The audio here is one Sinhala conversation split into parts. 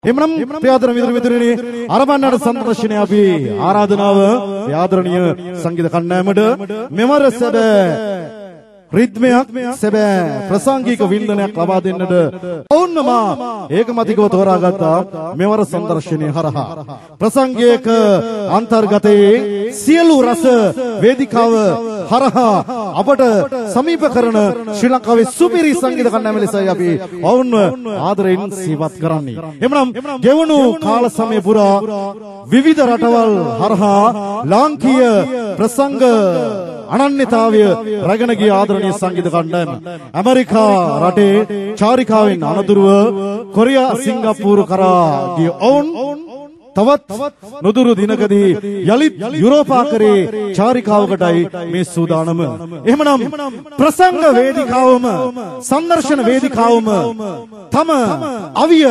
එමනම් ප්‍රියාදර මිතුරනි අරබන්නට සම්දර්ශනය අපි ආරාධනාව ආදරණීය සංගීත කණ්ඩායමට මෙවර සැබෑ රිද්මයක් සැබෑ ප්‍රසංගික වින්දනයක් ලබා දෙන්නට ඔවුන්ම ඒකමතිකව තෝරාගත්තා මෙවර සම්දර්ශනය හරහා ප්‍රසංගයක අන්තර්ගතයේ සියලු රස වේදිකාව හරහා අපට සමීප කරන ශ්‍රී ලංකාවේ සුපිරි සංගීත කණ්ඩායම ලෙසයි අපි ඔවුන්ව ආදරයෙන් සීවත් කරන්නේ. එමනම් ගෙවුණු කාල සමය පුරා විවිධ රටවල් හරහා ලාංකීය ප්‍රසංග අනන්‍යතාවය රැගෙන ගිය ආදරණීය සංගීත කණ්ඩායම ඇමරිකා රටේ චාරිකාවෙන් අනතුරුව කොරියා සිංගප්පූරු කරා ගිය ඔවුන් තවත් නොදුරු දිනකදී යලිත් යුරෝපාකරයේ චාරිකාවකටයි මේ සූදානම. එහෙමනම් ප්‍රසංග වේදිකාවම සංදර්ශන වේදිකාවම තම අවිය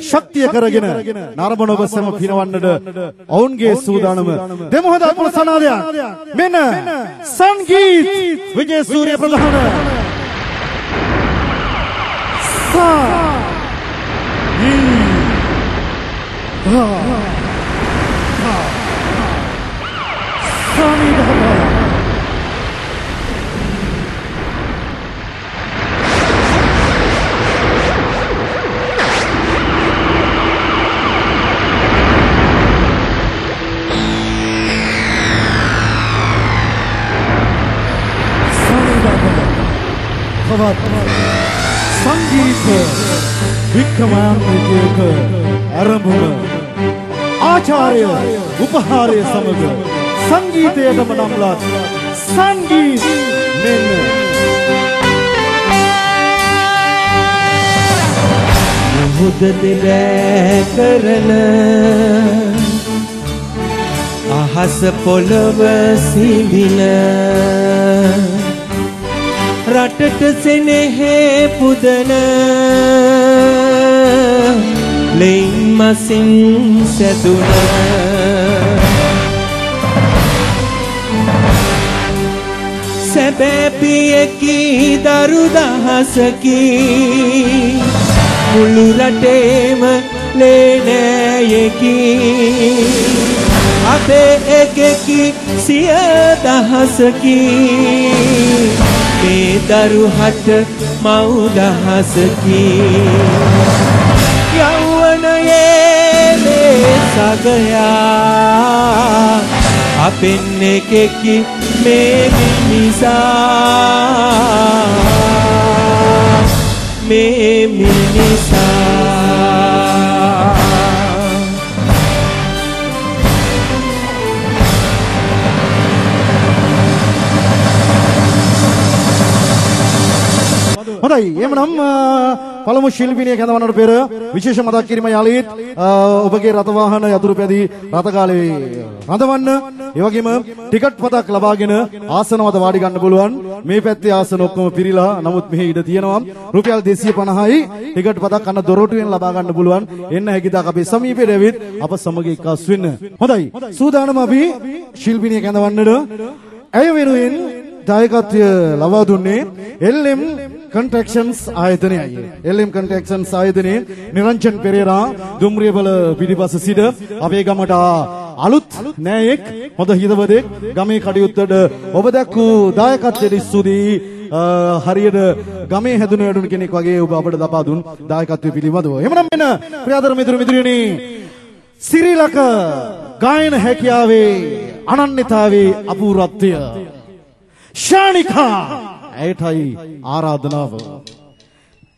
ශක්තිය කරගෙන නරඹන ඔබ සැම පිනවන්නට ඔවුන්ගේ සූදානම දෙමොහොත අපල සනාදයක් මෙන්න සංගීත් විජේසූරිය ප්‍රධාන संगीत विक्रमादित्य आरंभ आचार्य उपहारे समग संगीतයටම නම්ලත් සංගීත මෙන්න මුහුද දිල කරන අහස පොළව සිඹින රටට සෙනෙහේ පුදන ලෙයින් මසින් සැදුන සැබෑ පියකි දරු දහසකි මුළු රටේම ලේනෑයකි අපේ එකකි සිය දහසකි මේ දරුහට මව් දහසකි යෞවනයේ සගයා අපෙන් එකකි මේ මිනිසා හොඳයි එමනම් පළමු ශිල්පිනිය කැඳවන්නට පෙර විශේෂ මතක් කිරීම යාලීත් ඔබගේ රථ වාහන යතුරු පැදී රථකාලේ රඳවන්න ඒ වගේම ටිකට් පතක් ලබාගෙන ආසනවද වාඩි ගන්න පුළුවන් මේ පැත්තේ ආසන ඔක්කොම පිරීලා නමුත් මෙහි ඉඩ තියෙනවා රුපියල් 250යි ටිකට් පතක් අන්න දොරටුවෙන් ලබා ගන්න පුළුවන් එන්න හැකියතාක් අපේ සමීපයේ ඇවිත් අප සමග එක්කාස් වෙන්න හොඳයි සූදානම් අපි ශිල්පිනිය කැඳවන්නට ඇය වෙනුවෙන් දායකත්වය ලබා දුන්නේ LM Contractions ආයතනයයි. LM Contractions ආයතනයේ නිරංජන් පෙරේරා දුම්රියබල පිටිපස සිට අපේ ගමට අලුත් නෑයෙක් හොඳ හිතවදෙක් ගමේ කටයුත්තට ඔබ දැක්වූ දායකත්වයට ස්තුතියි. හරියට ගමේ හැදුන වැඩුණු කෙනෙක් වගේ ඔබ අපට දපා දුන් දායකත්වය පිළිබඳව. එහෙමනම් මෙන්න ප්‍රියදර මිතුරියනි සිරිලක ගායන හැකියාවේ අනන්‍යතාවේ අපූර්වත්වය ශානිකා ඇයටයි ආරාධනාව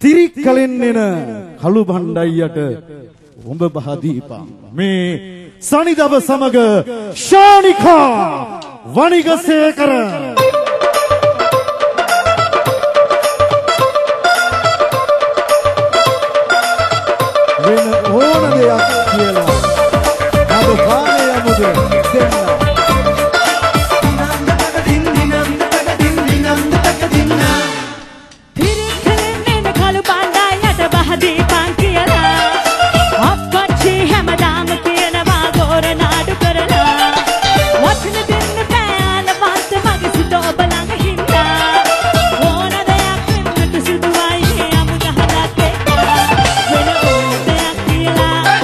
තිරිකලෙන් එන කළු භණ්ඩයියට උඹ බහදීපා මේ සනිදබ සමග ශානිකා වනිගසේකර වෙන ඕන දෙයක් කියලා අද කාලේ යමුද දෙන්න Bye.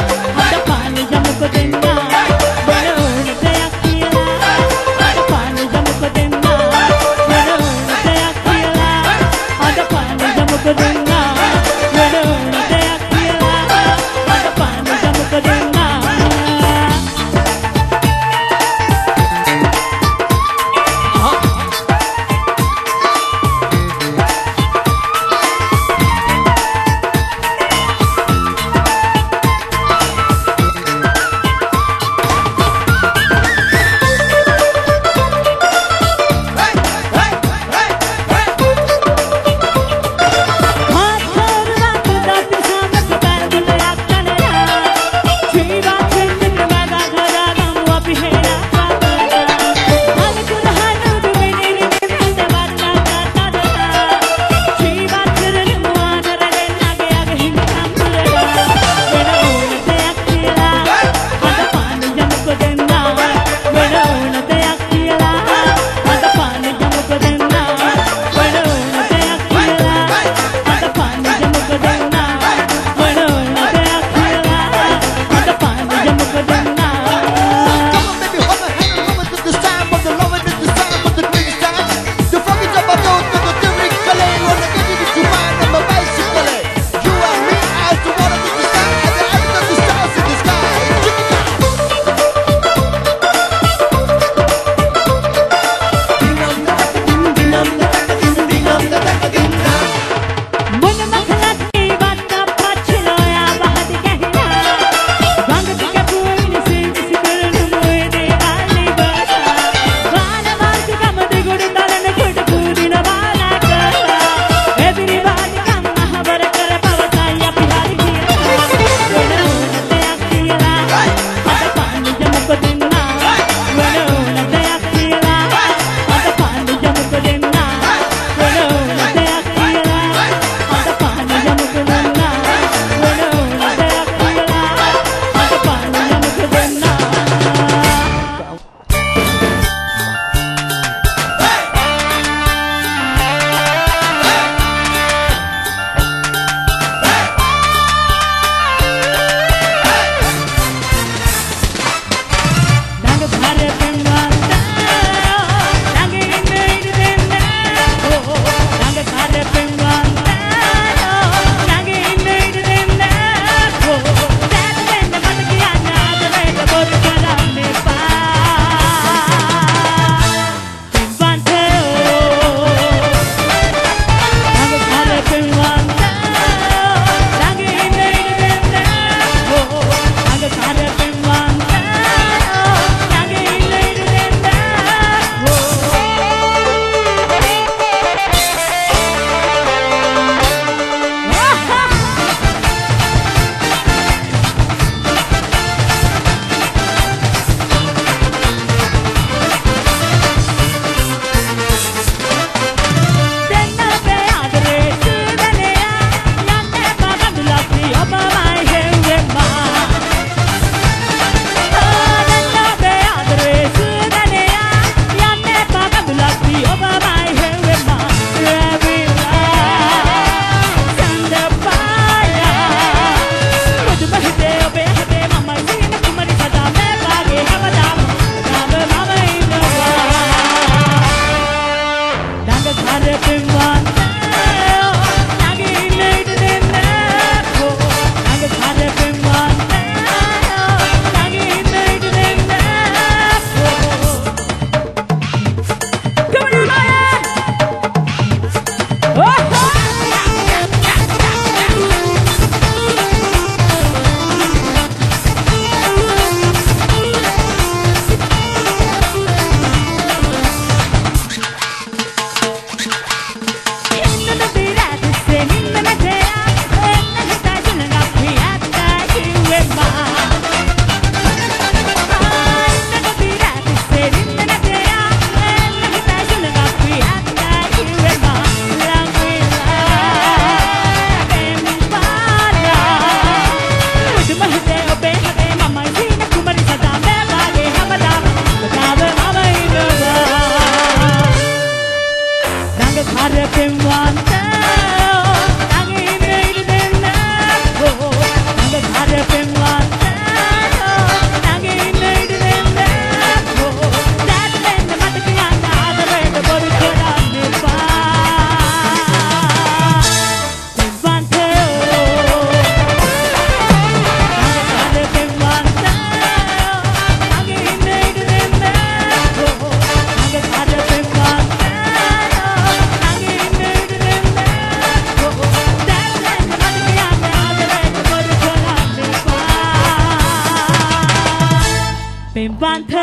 Pembantho.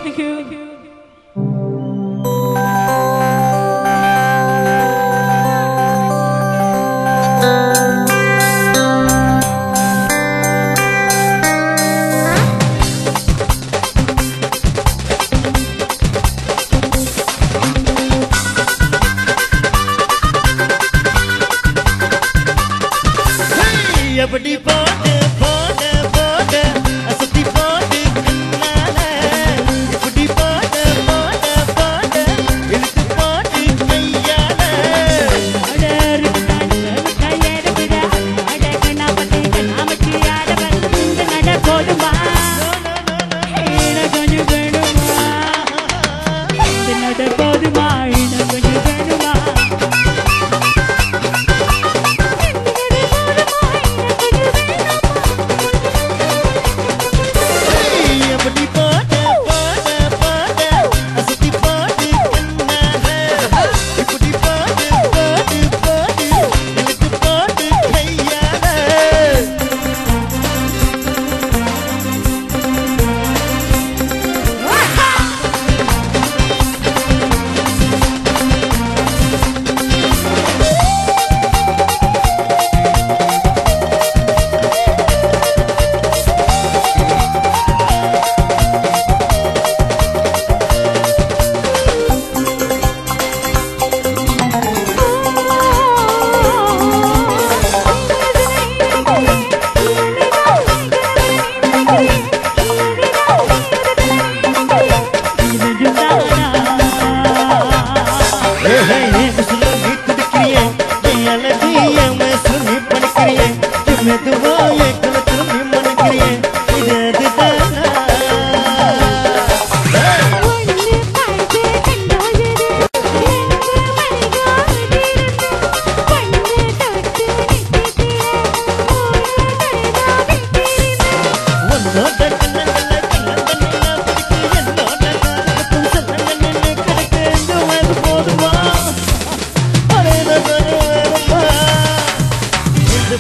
Thank you. Everybody border, border, border, asati border, kanala. Everybody border, border, border, ilku border, kayyala. Ada kaya kira, ada kenapa kenapa tiada benda nada koduma. Ina konju benuma, benda nada koduma, ina konju benuma. Everybody border, border, border, asati border, kanala. Everybody border, border, border, ilku border, kayyala.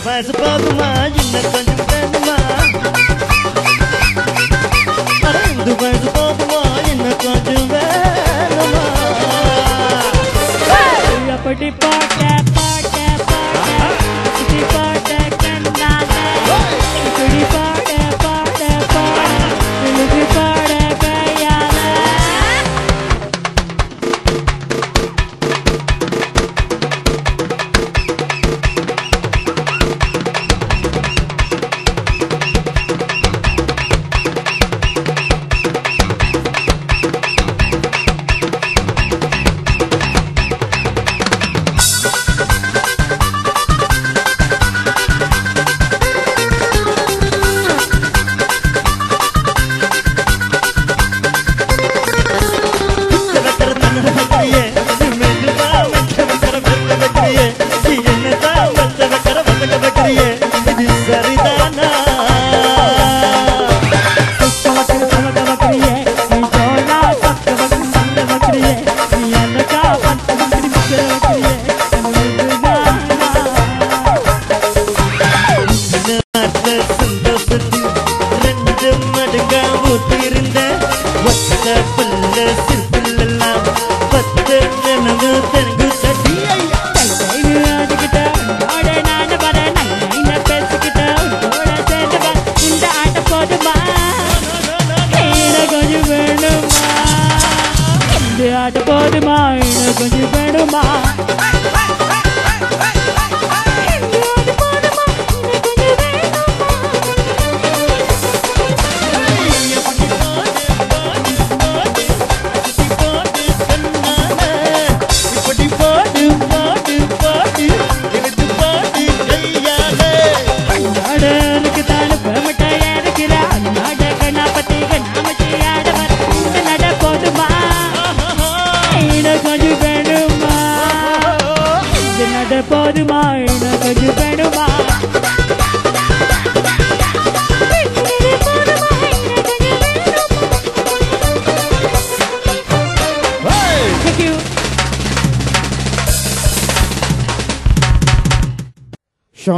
Faz poduma, inna konjum benuma. Arendu faz poduma, inna konjum benuma. Yapadi pata pata pata, apdi pata kanala. Yapadi pata pata pata, apdi pata kayala.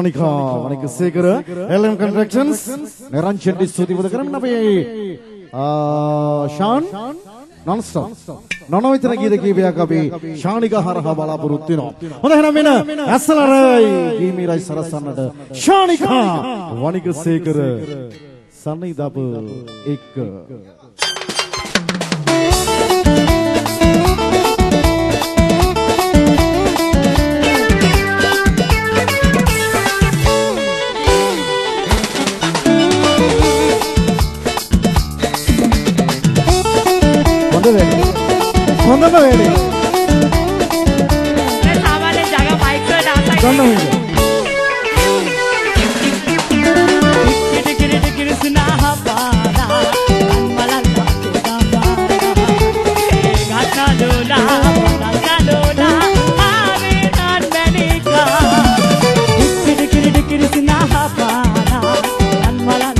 Shanika Vanikusegara LM Contractions Neranchen Stuti කරන්න අපි ෂාන් non-stop නොනවතන ගීත කීපයක් අපි ශානිකා හරහා බලාපොරොත්තු වෙනවා. හොඳයි එහෙනම් මෙන්න ඇස්සලරයි ගීමීරයි සරසන්නට ශානිකා වනිකසේකර සනිදප එක්ක හොඳම වෙලේ මේ සාමාන්‍ය ජග මයික් වල දාසයි කිරි කිරි සුනා පාදා මලල් ගාතා දෝලා ආවේ නාන් බැනිකා කිරි සුනා පාදා මලල්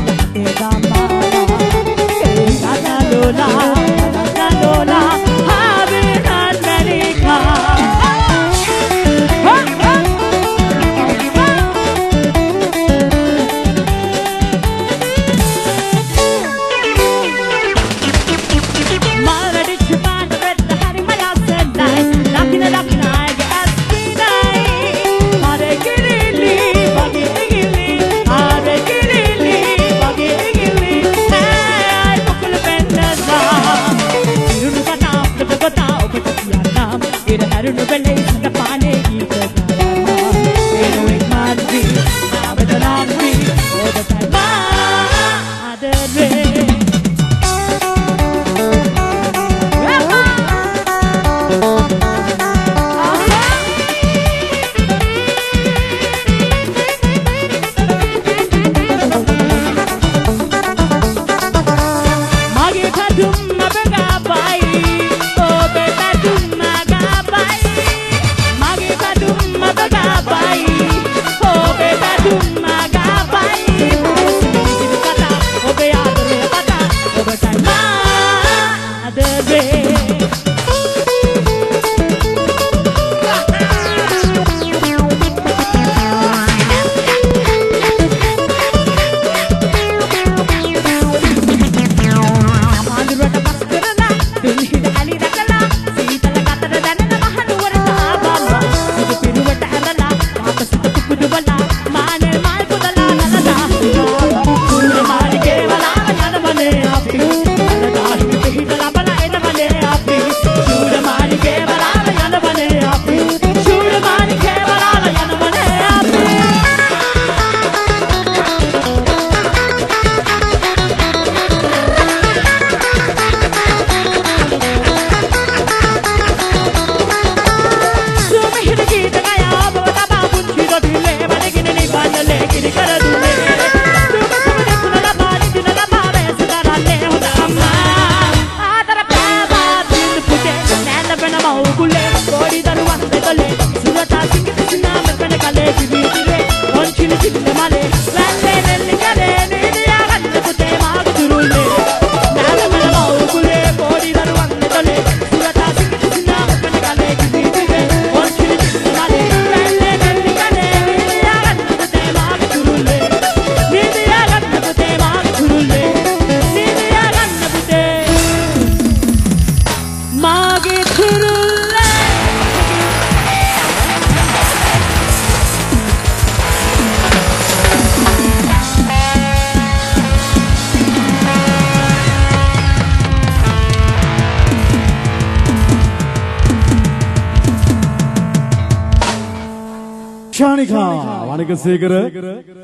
ගාතා දෝලා ශානිකා වනිකසේකර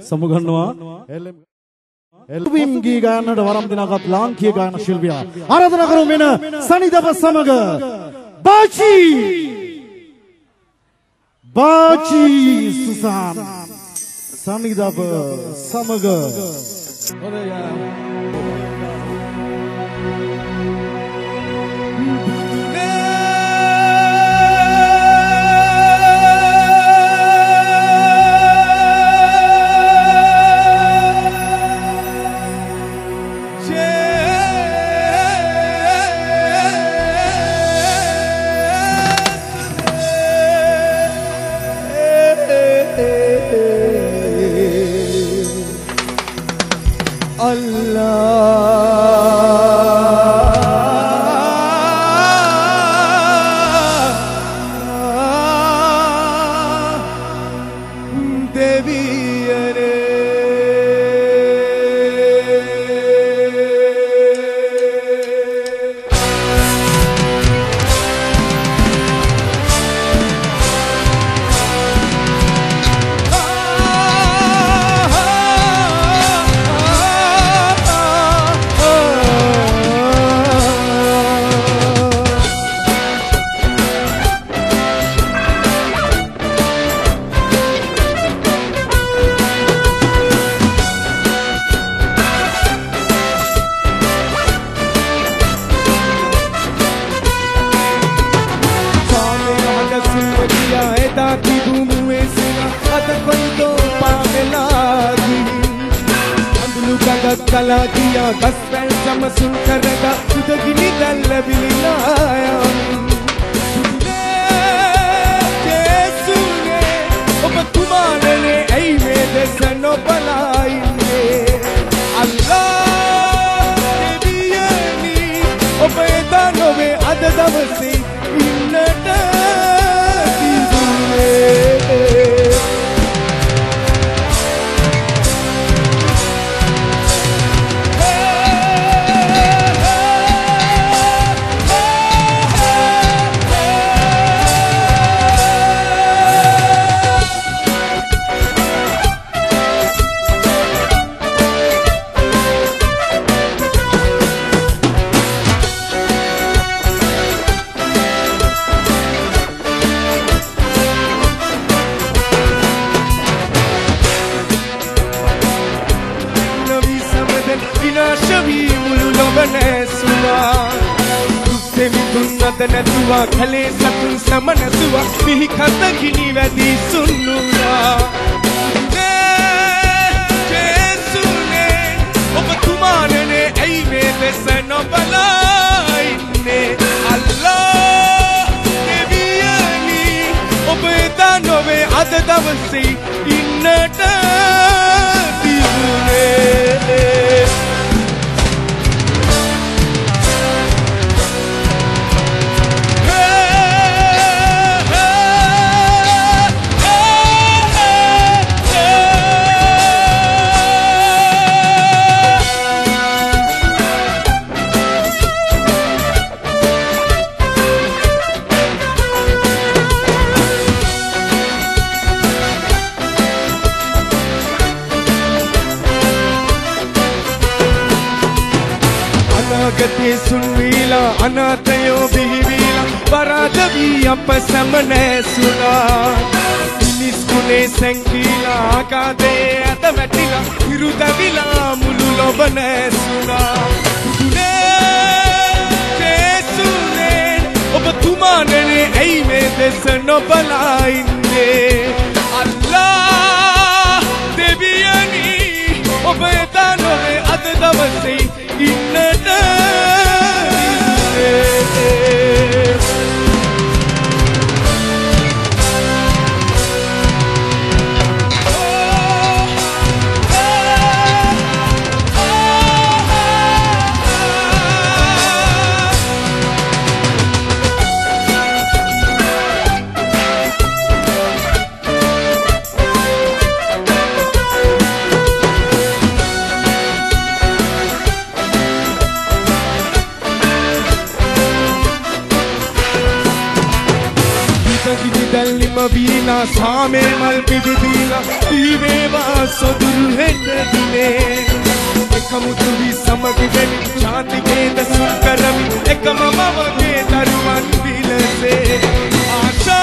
සමුගන්නවා එල්විම් ගී ගායනට වරම් දිනාගත් ලාංකීය ගායන ශිල්පියා ආරාධනා කරමු මෙන්න සනිදප සමග බාචි සුසාන් සනිදප සමග කලා කියා ගස්පැල් සමසුන් කරගා උදගිනි දැල්ල විලිලායා ජේසුනේ ඔබ තුමානනේ ඇයි මේ දෙස නොබලා ඉන්නේ අල්ලා දෙවියනි ඔබ එදා නොවේ අද දවසේ ඉන්නට තිබුණේ නැතුවා කලේ සතුන් සම නැතුවා මිහි කත ගිනි වැදි සුන්නුනා ජේසුනේ ඔබ තුමානනේ ඇයි මේ දෙස නොබලා ඉන්නේ අල්ලා දෙවියනි ඔබ එදා නොවේ අද දවසේ ඉන්නට තිබුණේ गते सुनवीला अनाथयो बिहिवीला परादवी अप समने सुना निस्कुने संगीला आकादे अत वटिला हिरुदविला मुलु लोबने सुना ने जेसुने ඔබ තුමානනේ ඇයි මේ දෙස නොබලා ඉන්නේ අල්ලා දෙවියනි ඔබ එදා නොවේ අද දවසේ ඉන්නට वीला सामे मल पिबीला दीवेवा सोदुरु हेटदिने एकमुतुवि समगिवेनि शांतिगे दसुन करमि एकम ममगे दरुवन विलसे आशा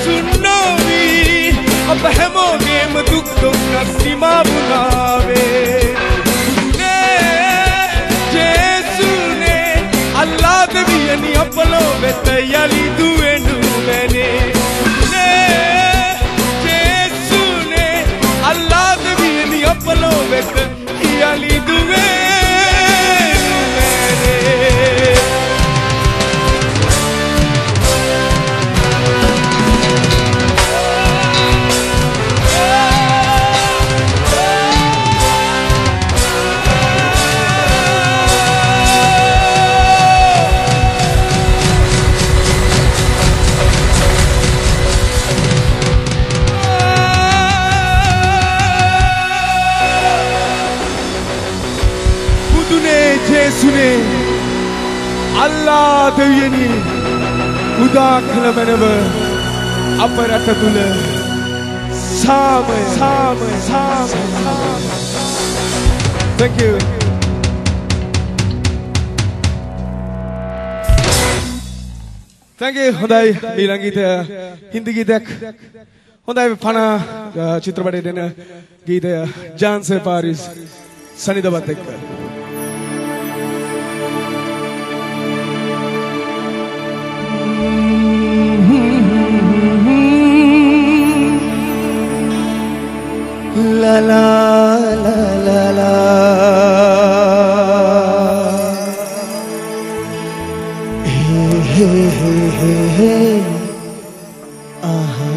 सुन्नोवि अब හැමෝගේම දුක් දුක් සීමා බුලාවේ ජේසුනේ අල්ලා දෙවියනි අපලෝ වෙත යලි දුවෙනු මැනේ ජේසුනේ අල්ලා අල්ලා දෙවියනි උදා කළ මැනව අප රට තුල සාමය. Thank you. Thank you. හොඳයි ඊළඟ ගීතය හින්දි ගීතයක්. හොඳයි පණ චිත්‍රපටයේ දෙන ගීතය ජාන්සේ පාරිස් සනිදවත් එක්ක. La la la la la hey hey hey hey aha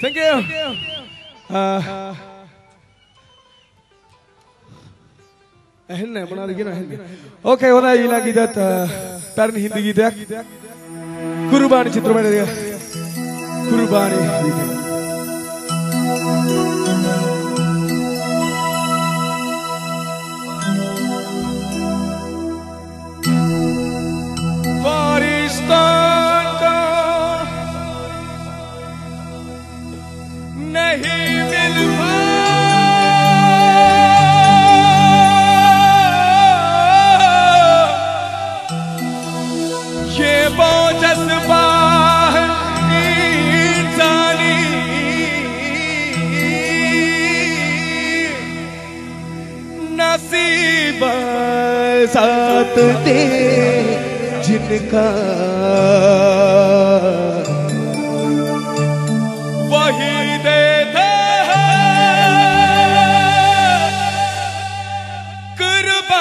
Thank you. Ehne bana lagi na ehne. Okay, ona ila gidat parin hindi gidak. Kurbani chitra mein dia. Kurbani. Paristan ka nahi mil ये वो जज्बा है इंसानी नसीब साथ दे जिनका वही देते कुर्बानी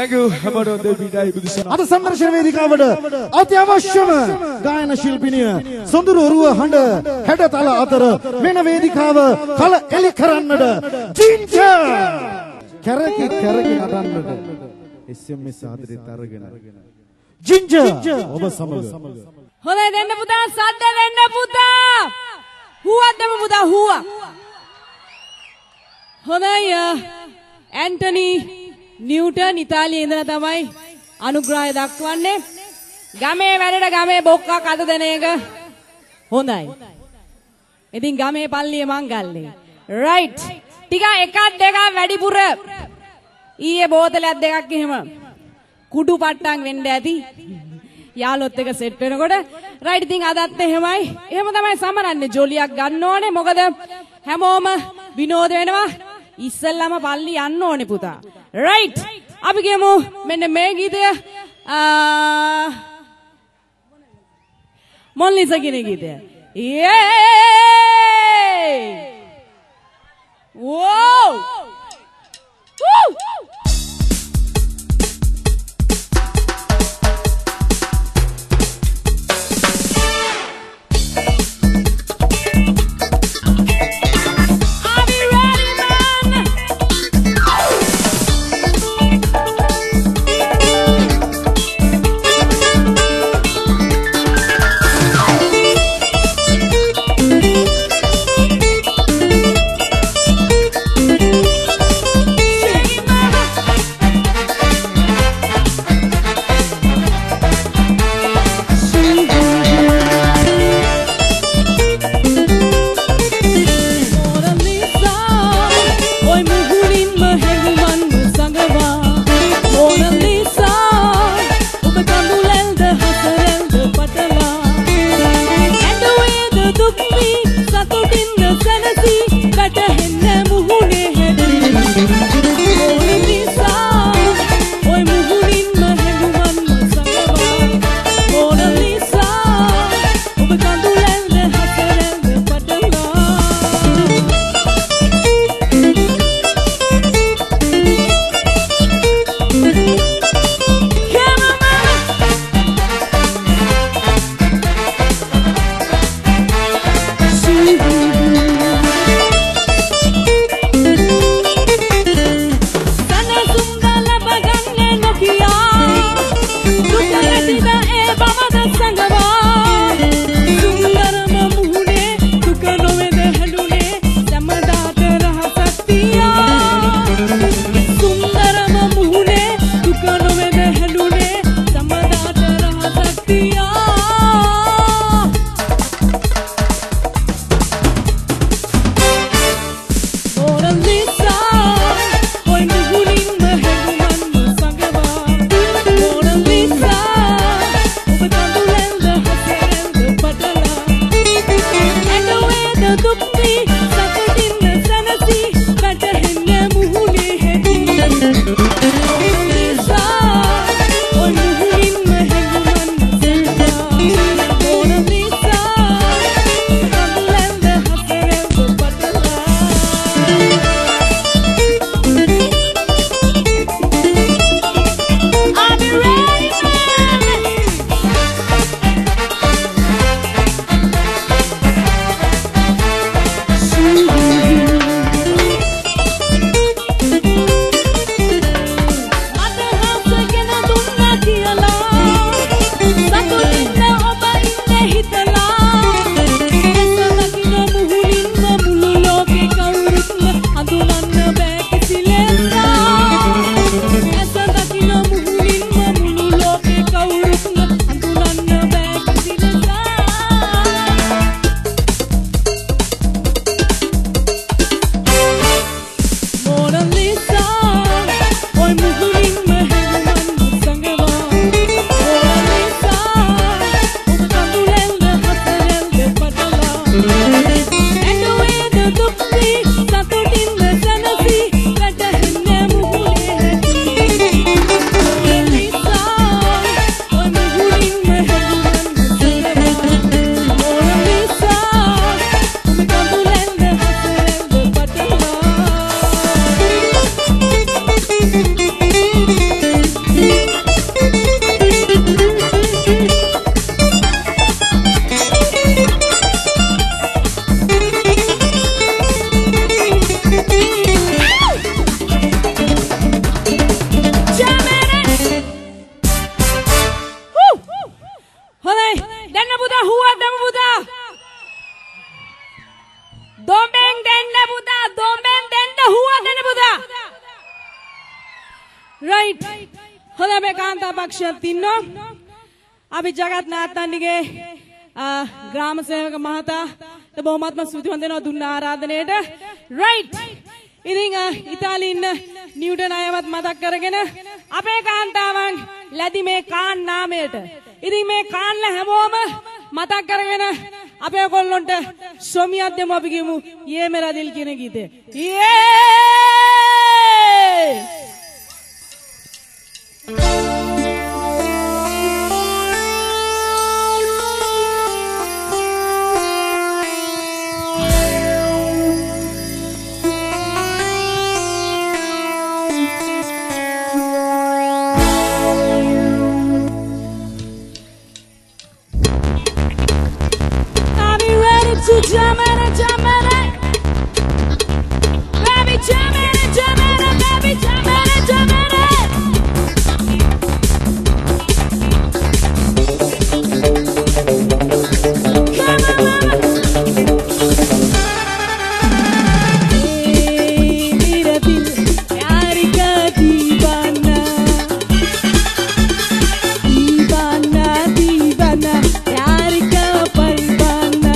thank you හැමෝටම දෙවියන්යි බුදුසසුන අද සංදර්ශන වේදිකාවට අත්‍යවශ්‍යම ගායන ශිල්පිනිය සොඳුරු ඔරුව හඬ හැඩතල අතර මෙන වේදිකාව කල එලි කරන්නට ජින්ජර් කැරකි නටන්නට SMS ආදරෙත් අරගෙන ජින්ජර් ඔබ සමග හොඳයි දෙන්න පුතා සද්ද දෙන්න පුතා හුවක් දෙමු පුතා හුවක් හොඳයි ඇන්ටනි නිව්ටන් ඉතාලියේ ඉඳලා තමයි අනුග්‍රහය දක්වන්නේ ගමේ වැඩට ගමේ බොක්කක් අත දෙන එක හොඳයි ඉතින් ගමේ පල්ලියේ මංගල්ලේ රයිට් ටික එකක් දෙකක් වැඩිපුර ඊයේ බෝතලයක් දෙකක් එහෙම කුඩු පට්ටම් වෙන්න ඇති යාළුවොත් එක සෙට් වෙනකොට රයිට් ඉතින් අදත් එහෙමයි එහෙම තමයි සමරන්නේ ජොලියක් ගන්න ඕනේ මොකද හැමෝම විනෝද වෙනවා ඉස්සෙල්ලාම පල්ලි යන්න ඕනේ පුතා රයිට් අපි ගියමු මෙන්න මේ ගීතය මොල්ලිස කියන ගීතය වෝව් රයිට්. හොඳයි මේ කාන්තා පක්ෂයත් ඉන්නවා. අපි ජගත් නාත්තන්ගේ ග්‍රාම සේවක මහතා බොහොමත්ම ස්තුතිවන්ත වෙනවා දුන්න ආරාධනයට. රයිට්. ඉතින් ඉතාලියේ ඉන්න නිව්ටන් අයවත් මතක් කරගෙන අපේ කාන්තාවන් ලැබි මේ කාන් නාමයට. ඉතින් මේ කාන්ල හැමෝම මතක් කරගෙන අපේ කොල්ලොන්ට සොමියක් දෙමු අපි කියමු යේ මෙරා දිල් කියන ගීතය. Jamana, jamana, baby, jamana, jamana, baby, jamana, jamana. मेरा दिल प्यार का दीवाना, दीवाना, दीवाना, प्यार का परवाना.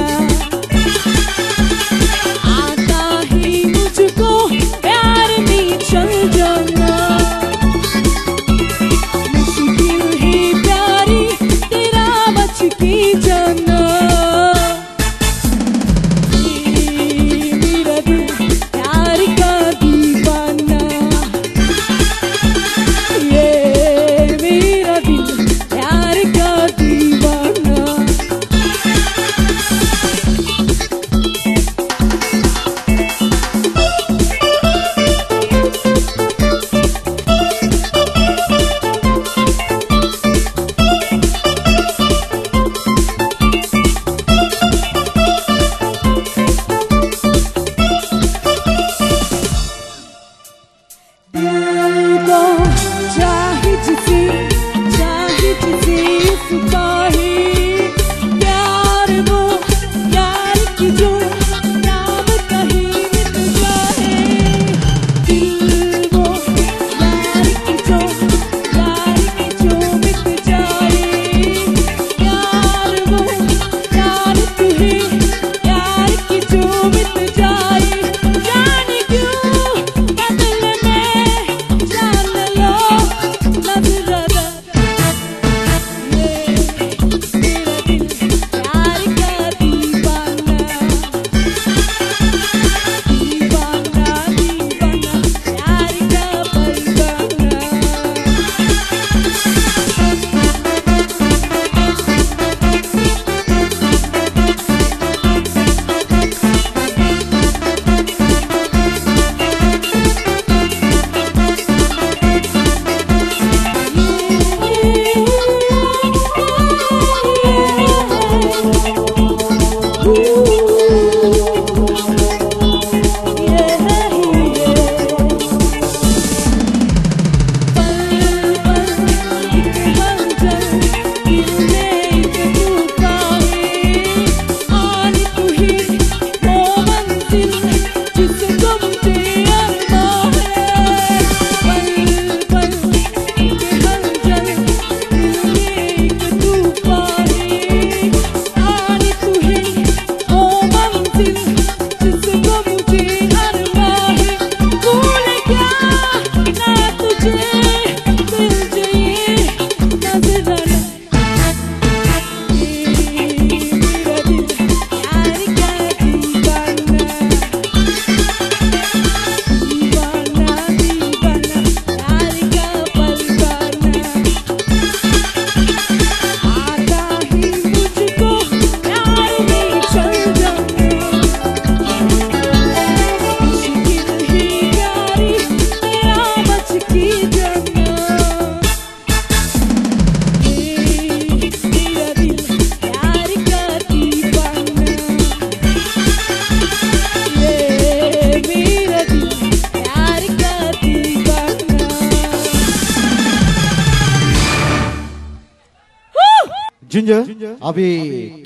Ginger, අපි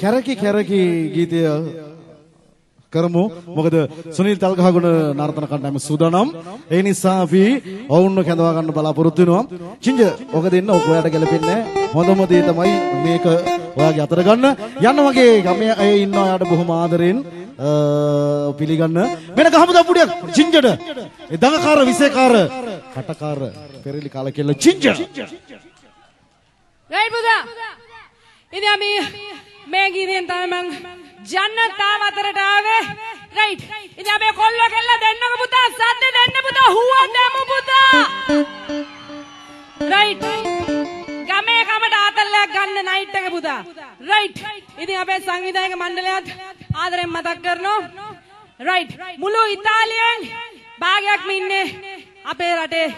කැරකි කැරකි ගීතය කරමු. මොකද සුනිල් තල්ගහගොඩ නර්තන කණ්ඩායම සූදානම්. ඒ නිසා අපි ඔවුන්ව කැඳවා ගන්න බලාපොරොත්තු වෙනවා. චින්ජ ඔක දෙන්න ඔයාලට ගැලපෙන්නේ හොඳම දේ තමයි මේක ඔයාගේ අතර ගන්න. යන්න වගේ ගමේ අය ඉන්න ඔයාලට බොහොම ආදරෙන් පිළිගන්න. මෙන්න ගහමු දප්පුඩියක් චින්ජට. ඒ දඟකාර විසේකාර කටකාර පෙරලි කාල කෙල්ල චින්ජ. රයිට් පුතා. ඉතින් අපි මේ ගීතෙන් තමයි මං ජනතාව අතරට ආවේ. රයිට්. ඉතින් අපි කොල්ලෝ කෙල්ල දෙන්නක පුතා සද්ද දෙන්න පුතා හුවා දෙමු පුතා. රයිට්. ගමේ කමට ආතල්ලයක් ගන්න නයිට් එක පුතා. රයිට්. ඉතින් අපේ සංවිධායක මණ්ඩලයත් ආදරෙන් මතක් කරනවා. රයිට්. මුළු ඉතාලියෙන් භාගයක්ම ඉන්නේ අපේ රටේ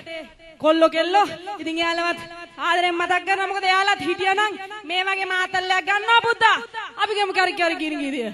කොල්ලෝ කෙල්ලෝ. ඉතින් එයාලවත් ආදරෙන් මතක් කරනවා. මොකද එයාලත් හිටියනම් මේ වගේ මාතල්ලයක් ගන්නවා පුතා. අපි ගමු කරි කිරින් ගිරිය.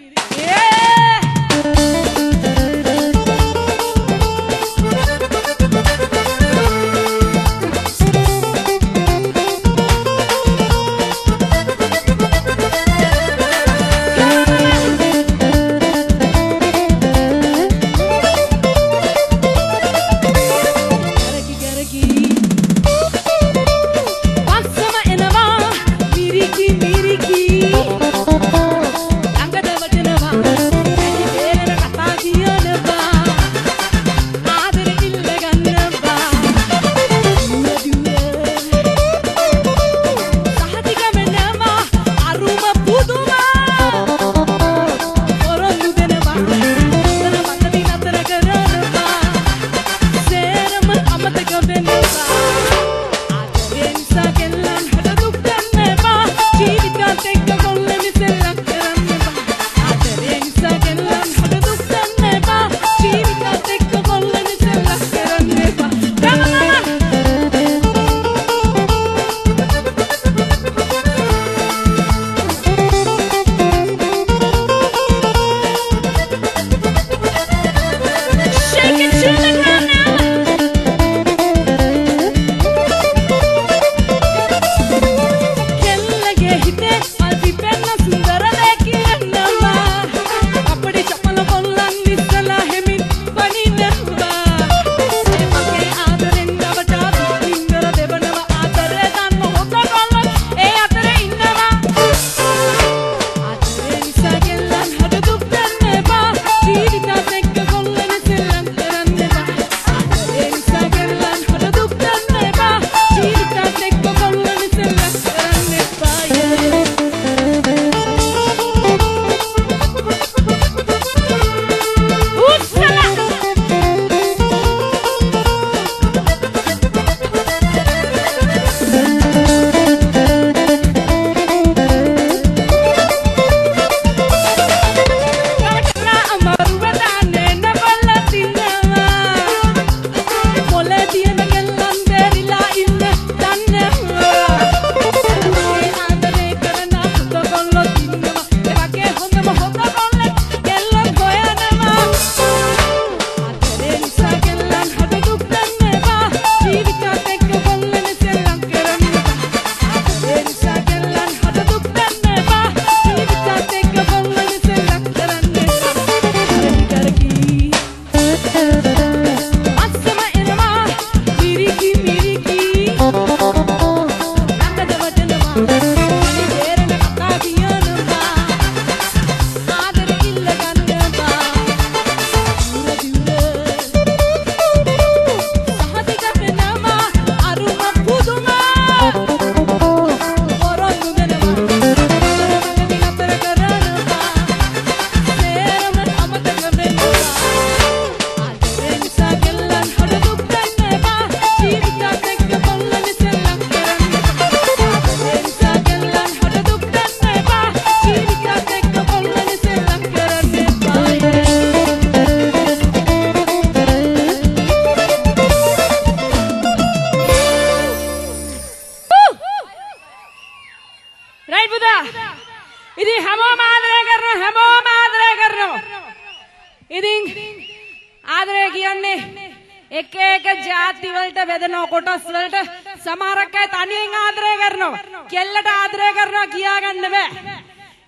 එක එක ಜಾති වලට බෙදෙන කොටස් වලට සමහරක් අය තනියෙන් ආදරය කරනවා. කෙල්ලට ආදරය කරනවා කියා ගන්න බෑ.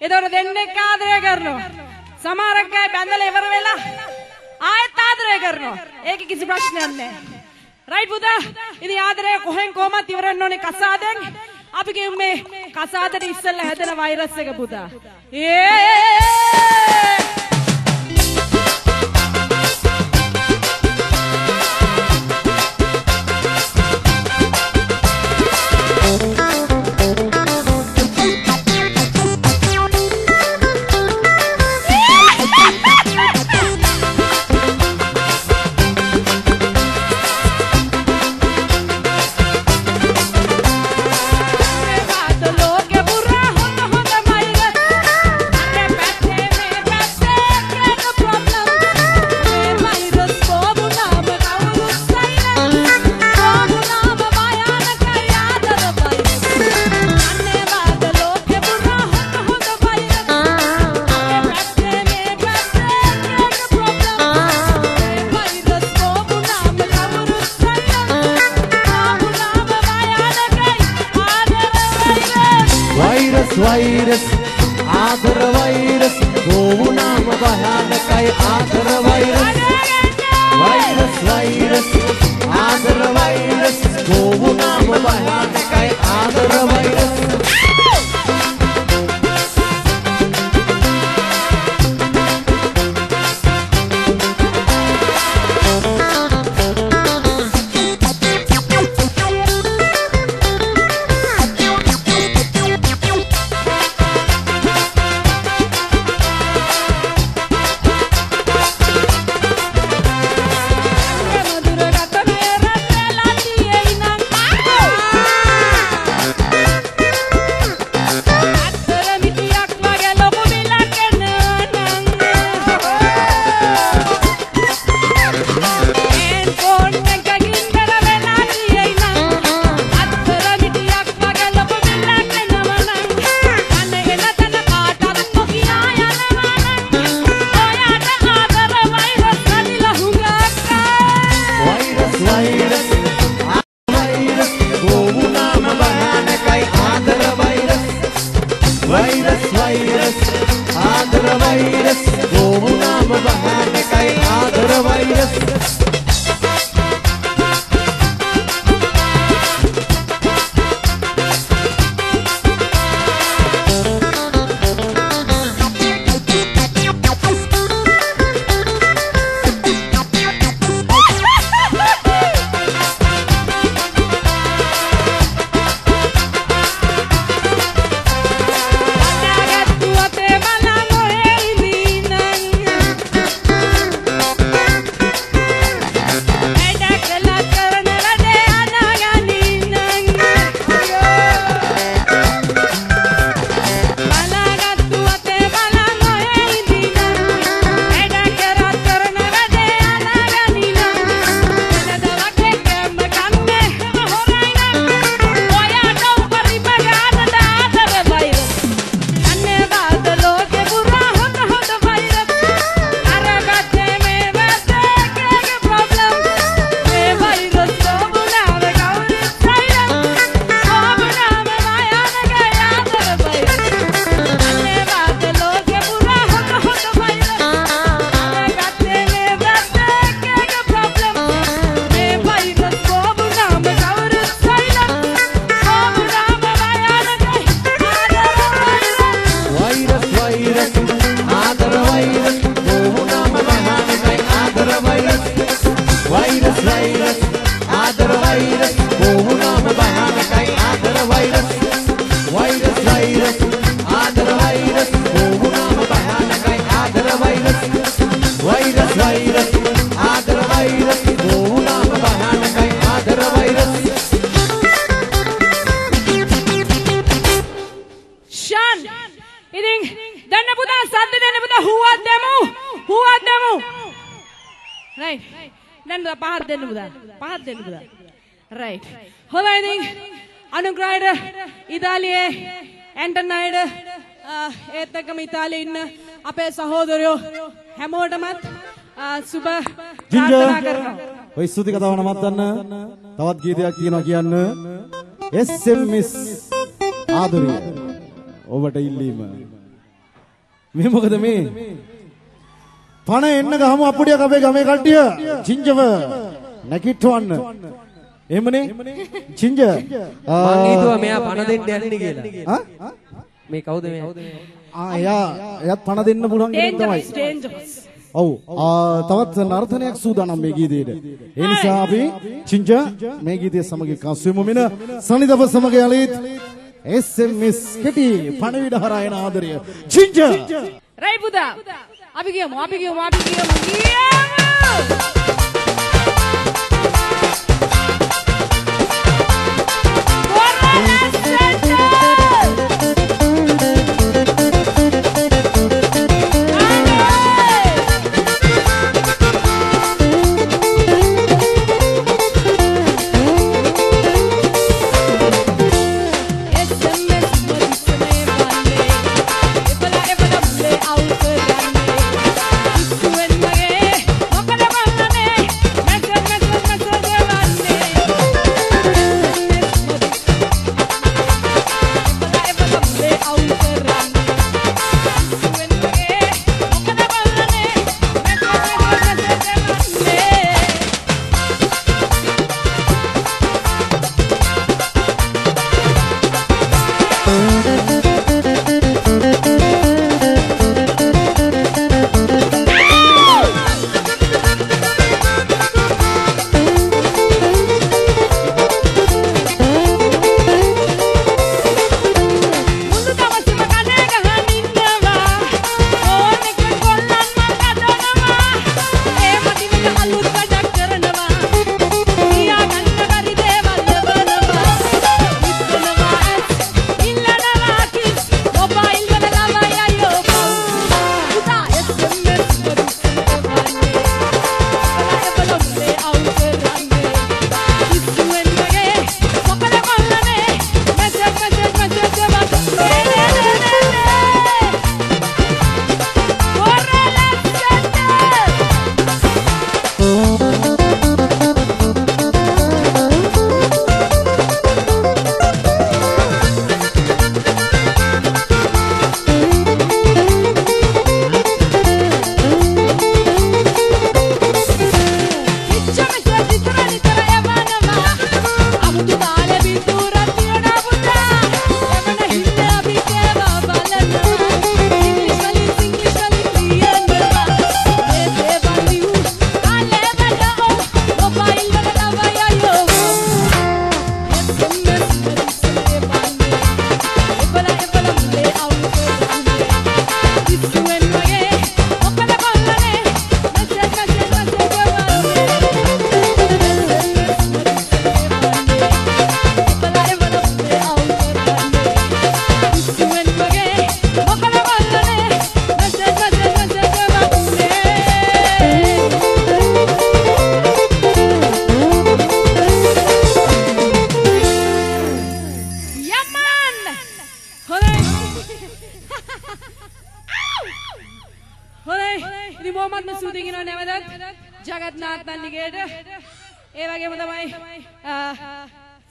ඒතකොට දෙන්නෙක් ආදරය කරනවා. සමහරක් අය බැඳලා ඉවර වෙලා ආයෙත් ආදරය කරනවා. ඒකේ කිසි ප්‍රශ්නයක් නැහැ. රයිට් පුතා. ඉතින් ආදරය කොහෙන් කොහමත් ඉවර වෙන්න ඕනේ කසාදෙන්. අපි කියමු මේ කසාදට ඉස්සෙල්ලා හැදෙන වෛරස් එක පුතා. වෛරස් ආදර වෛරස් ගෝවුනාම භයානකයි ආදර වෛරස් වෛරස් වෛරස් ආදර වෛරස් ගෝවුනාම භයානකයි ආදර වෛරස් Right. හොඳයි ඉතින් අනුග්‍රහයට ඉතාලියේ ඇන්ටනයිඩ් ඒත් එක්කම ඉතාලියේ ඉන්න අපේ සහෝදරයෝ හැමෝටමත් සුබ ප්‍රාර්ථනා කරනවා. ඔය ස්තුති කතාව නවත්තන්න තවත් ගීතයක් තියෙනවා කියන්න. SMS ආදරය ඔබට ඉල්ලීම. මේ මොකද මේ පණ එන්න ගහමු අප්පුඩියක් අපේ ගමේ කට්ටිය. චිංජව නැකිටවන්න. එහෙමනේ චිංජ මං හිතුවා මෙයා පණ දෙන්න යන්නේ කියලා. මේ කවුද මෙයා? එයාත් පණ දෙන්න පුළුවන් කෙනෙක් තමයි. ඔව්. තවත් නර්තනයක් සූදානම් මේ ගීතේට. ඒ නිසා අපි චිංජ මේ ගීතයේ සමග කාස්වෙමු මෙන්න සනිදව සමග යලිත් SMS කෙටි පණවිඩ හරහා එන ආදරය. චිංජ. රයි පුතා. අපි ගියමු.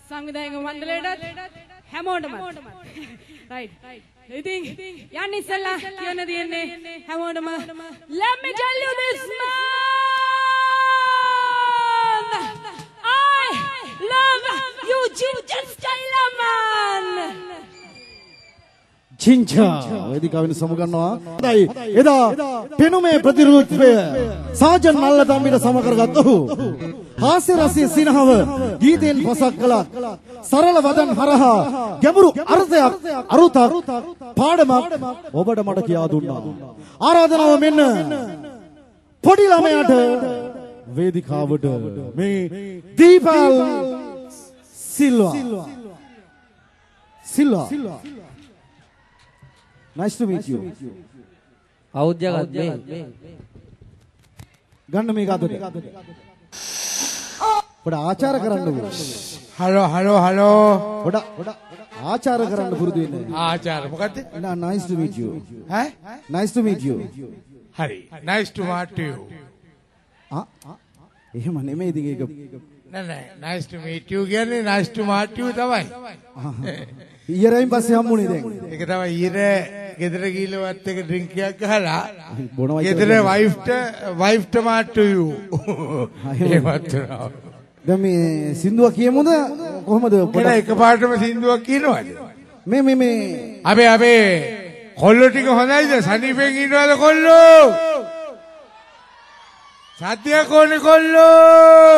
සංවිධායක මණ්ඩලයටත් හැමෝටම right ඉතින් යන්න ඉස්සෙල්ලා කියන්න තියෙන්නේ හැමෝටම let me tell you this man I love you ginger style man චිංචා වේදිකාවෙන් සමුගන්නවා. හොඳයි. එදා පෙනුමේ ප්‍රතිරූපය සාජන් මල්ලතම්බිට සම කරගත් ඔහු හාස්‍ය රසයේ සිනහව ගීතෙන් පසක් කළා. සරල වදන් හරහා ගැඹුරු අර්ථයක් අරුතක් පාඩමක් ඔබට මට කියා දුන්නා. ආරාධනාව මෙන්න පොඩි ළමයාට වේදිකාවට මේ දීපල් Silva Nice to meet you. අවුද්‍යගත් මේ ගන්න මේ ගාතට. පොඩ ආචාර කරන්න ඕන. හලෝ. පොඩ ආචාර කරන්න පුරුදු වෙන්න. ආචාර මොකද්ද? Nice to meet you. ඈ? Nice to meet you. හරි. Nice to meet you. එහෙම නෙමෙයි ඉතින් ඒක. නෑ. Nice to meet you කියන්නේ nice to meet you තමයි. ඊයරයින් පස්සේ හම්බුනේ දැන්. ඒක තමයි ඊර ගෙදර ගිහලවත් එක ඩ්‍රින්ක් එකක් ගහලා බොනවා ගෙදර වයිෆ්ට මාට්ටු යූ. එහෙමත් වෙනවා. දැන් මේ සින්දුව කියමුද කොහමද? කියලා එකපාරටම සින්දුවක් කියනවාද? මේ අබේ කොල්ලෝ ටික හොඳයිද? සනීපෙන් ඉන්නවද කොල්ලෝ? සත්‍යයක් ඕනේ කොල්ලෝ.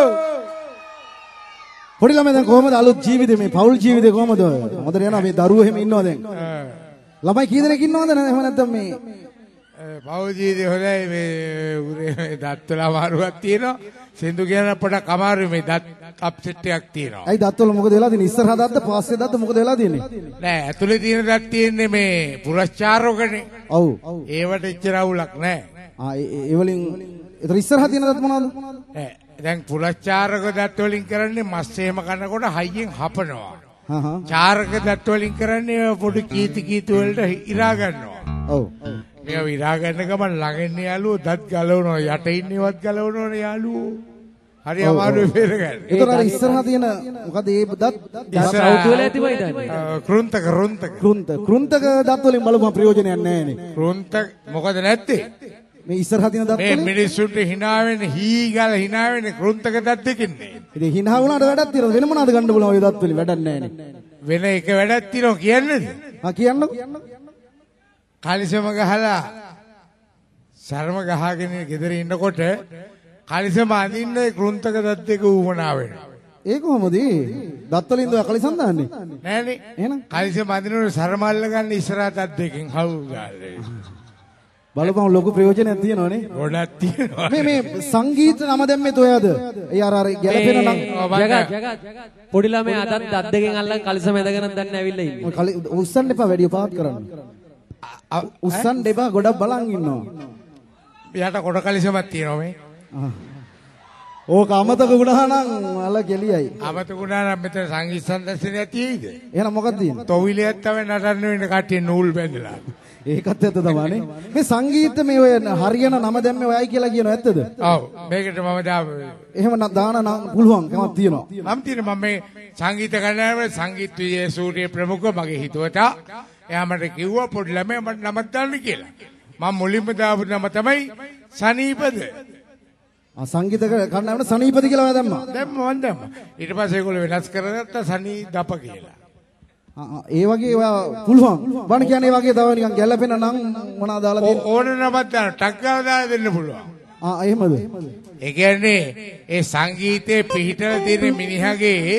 පොඩි ළමයි දැන් කොහමද අලුත් ජීවිතේ මේ පෞල් ජීවිතේ කොහමද? හොඳට යනවා මේ දරුවෝ එහෙම ඉන්නවද දැන්? ළමයි කී දෙනෙක් ඉන්නවද එහෙම නැත්නම් මේ පෞල් ජීවිතේ හොඳයි මේ උරේ දත්වල අමාරුවක් තියෙනවා. සින්දු කියන පොඩක් අමාරුයි මේ දත් අප්සෙට් එකක් තියෙනවා. ඇයි දත්වල මොකද වෙලා තියෙන්නේ? ඉස්සරහා දත්ත පස්සේ දත්ත මොකද වෙලා තියෙන්නේ? නෑ ඇතුලේ තියෙන දත් තියෙන්නේ මේ පුරස්චාරෝගනේ. ඔව්. ඒවට එච්චර අවුලක් නෑ. ඒ වලින් ඒතර ඉස්සරහා තියෙන දත් මොනවද? නෑ දැන් පුරස්චාරක දත් වලින් කරන්නේ මස් එහෙම කනකොට හයියෙන් හපනවා. චාරක දත් වලින් කරන්නේ පොඩි කීති වලට ඉරා ගන්නවා. ඔව්. මේව ඉරා ගන්න ගමන් ළඟින් යාළුවෝ දත් ගලවනවා යට ඉන්නේවත් ගලවනවනේ යාළුවෝ. හරි අමාරුයි බේර ගන්න. ඒතර අර ඉස්සරහා තියෙන මොකද ඒ දත් සවුතු වෙලා ඇති වයිද? කෘන්තක දත් වලින් බලපුවා ප්‍රයෝජනයක් නැහැ නේ. කෘන්තක මොකද නැත්තේ? මේ ඉස්සරහා තියෙන දත් මේ මිනිස්සුන්ට hina වෙන්නේ හීගල hina වෙන්නේ කෘන්තක දත් දෙකින්නේ. ඉතින් hina වුණාට වැඩක් තියෙනවා. වෙන මොනවද ගන්න බලව ඔය දත් වලින් වැඩක් නැහැ නේ. වෙන එක වැඩක් තියෙනවා කියන්නේද? කියන්නකො. කලිසම ගහලා සර්ම ගහගෙන ගෙදර ඉන්නකොට කලිසම අඳින්නේ කෘන්තක දත් දෙක ඌමනා වෙනවා. ඒ කොහොමද? දත් වලින්ද කලිසම් දාන්නේ? නෑනේ. එහෙනම් කලිසම අඳිනකොට සර්මල්ල ගන්න ඉස්සරහා දත් දෙකෙන් හවු ගාලේ. බලපන් ලොකු ප්‍රයෝජනයක් තියෙනවනේ. ගොඩක් තියෙනවා. මේ සංගීත නම දැම්මේ ඔයාද? ඒ අර ගැලපෙන නම් ජගත් පොඩි ළමයා අදත් දත් දෙකෙන් අල්ලන් කලිසම ඇදගෙන දැන් ඇවිල්ලා ඉන්නේ. උස්සන්න එපා වැඩි පාත් කරන්න. උස්සන්න එපා ගොඩක් බලන් ඉන්නවා. යට කොට කලිසමක් තියෙනවා මේ. ඕක අමතක වුණා නම් අල කෙලියයි. අමතක වුණා නම් මෙතන සංගීත සම්දර්ශනයක් තියෙයිද? එහෙනම් මොකක්ද තියෙන්නේ? තොවිලියක් තමයි නටන්න වෙන්නේ කට්ටිය නූල් බැඳලා. ඒකත් ඇත්ත තමයිනේ. මේ සංගීත මේ ඔය හරියන නම දැම්මේ ඔයයි කියලා කියනවා ඇත්තද? ඔව්. මේකට මම එහෙම දාන නම් පුළුවන් කමක් තියෙනවා. මම තියෙනවා මම මේ සංගීත කණ්ඩායමේ සංගීත විජය සූර්ය ප්‍රමුඛ මගේ හිතවතා. එයා මට කිව්වා පොඩි ළමයා මට නමක් දාන්න කියලා. මම මුලින්ම දාපු නම තමයි සනීපද. සංගීත කණ්ඩායමට සනීපද කියලා ඔයා දැම්මා. දැම්මා. ඊට පස්සේ ඒගොල්ලෝ වෙනස් කරගත්තා සනීදප කියලා. ඒ වගේ ඔයා පුළුවන්. බණ කියන්නේ ඒ වගේ තව නිකන් ගැළපෙන නම් මොනවද දාලා තියෙන්නේ? ඕන නමක් දාන්න ටක් ගාලා දාලා දෙන්න පුළුවන්. එහෙමද? ඒ කියන්නේ ඒ සංගීතයේ පිහිටලා තියෙන මිනිහගේ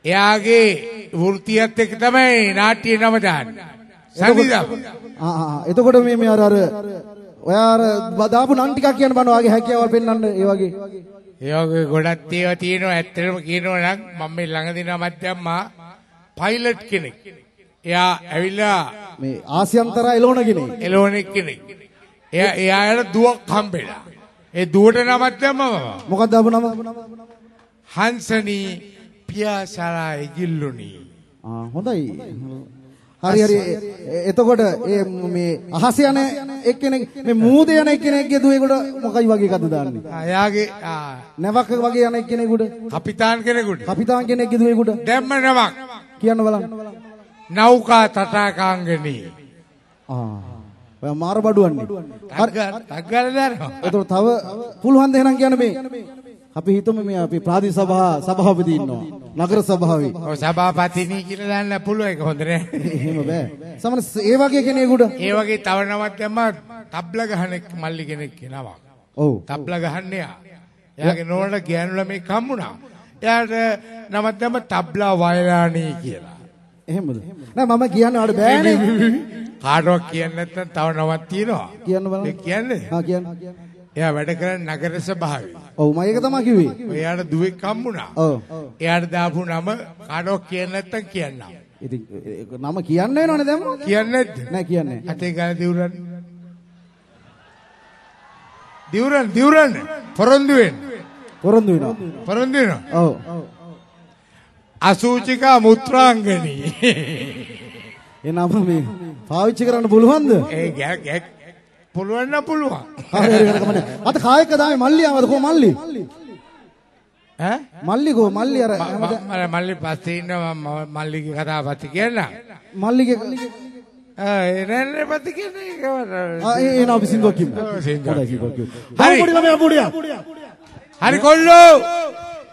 එයාගේ වෘත්තියත් එක්ක තමයි නාට්‍ය නම දාන්නේ. සංගීතය. එතකොට මේ අර ඔයා අර දාපු නම් ටිකක් කියන්න බෑ ඔයාගේ හැකියාවල් පෙන්වන්න ඒ වගේ. ඒ වගේ ගොඩක් ඒවා තියෙනවා. ඇත්තටම කියනවා නම් මම මේ ළඟදී නමක් දැම්මා පයිලට් කෙනෙක්. එයා ඇවිල්ලා මේ ආසියන්තර එළවණ කෙනෙක්. එයාට දුවක් හම්බෙලා. ඒ දුවට නමක් දැම්මම මොකක්ද දාපු නම? හංසනි පියාසලා ඉගිල්ලුනි. හොඳයි. හරි. එතකොට මේ අහස යන එක්කෙනෙක් මේ මූද යන එක්කෙනෙක්ගේ දුවේකට මොකයි වගේ එකද දාන්නේ? එයාගේ නැවක් වගේ යන එක්කෙනෙකුට කපිතාන් කෙනෙක්ගේ දුවේකට දැම්ම නමක් කියන්න බලන්න. නෞකා තටාකාංගනී. ඔය මාර බඩුවන්නේ. තග්ගල දානවා. එතකොට තව පුළුවන් ද එහෙනම් කියන්න මේ අපි හිතමු මේ අපි ප්‍රාදේශ සභාපති ඉන්නවා. නගර සභාවේ. ඔය සභාපතිනි කියලා දාන්න පුළුවන් ඒක හොඳ නෑ. එහෙම බෑ. සමහර ඒ වගේ කෙනෙකුට ඒ වගේ තව නමක් දැම්මා තබ්ල ගහන මල්ලි කෙනෙක් නමක්. ඔව්. තබ්ල ගහන්නේ යා. එයාගේ නෝනට ගෑනු ළමෙක් හම්බුණා. එයාට නමක් දැම්ම තබ්ලා වයලාණී කියලා. එහෙමද? නෑ මම කියන්නේ ආඩ බෑනේ. කාටවත් කියන්නේ නැත්නම් තව නමක් තියෙනවා. කියන්න බලන්න. ඒ කියන්නේ? කියන්න. එයා වැඩ කරන්නේ නගර සභාවේ. ඔව් මම ඒක තමයි කිව්වේ. එයාට දුවෙක් හම්බුණා. ඔව්. එයාට දාපු නම කාටවත් කියන්නේ නැත්නම් කියන්නම්. ඉතින් නම කියන්න වෙනවනේ දැන් මොකද? කියන්නේ නැද්ද? නෑ කියන්නේ. අතේ ගාන දිවුරන් පොරොන්දු වෙනවා. ඔව්. අසූචිකා මුත්‍රාංගනී. ඒ නම මේ පාවිච්චි කරන්න පුළුවන්ද? ඒ ගැක් පුළුවන් නම් පුළුවන්. හරි අත කායක දාමේ මල්ලි ආවද කො මල්ලි? ඈ? මල්ලි අර මල්ලි පස්සේ ඉන්න මල්ලිගේ කතාව පස්සේ කියන්න. මල්ලිගේ එනන්නේ පති කියන්නේ එන අපි සින්දුවක් කියමු. හොඳයි සින්දුවක් කියමු. හරි. පොඩි ළමයා පොඩියා. හරි කොල්ලෝ.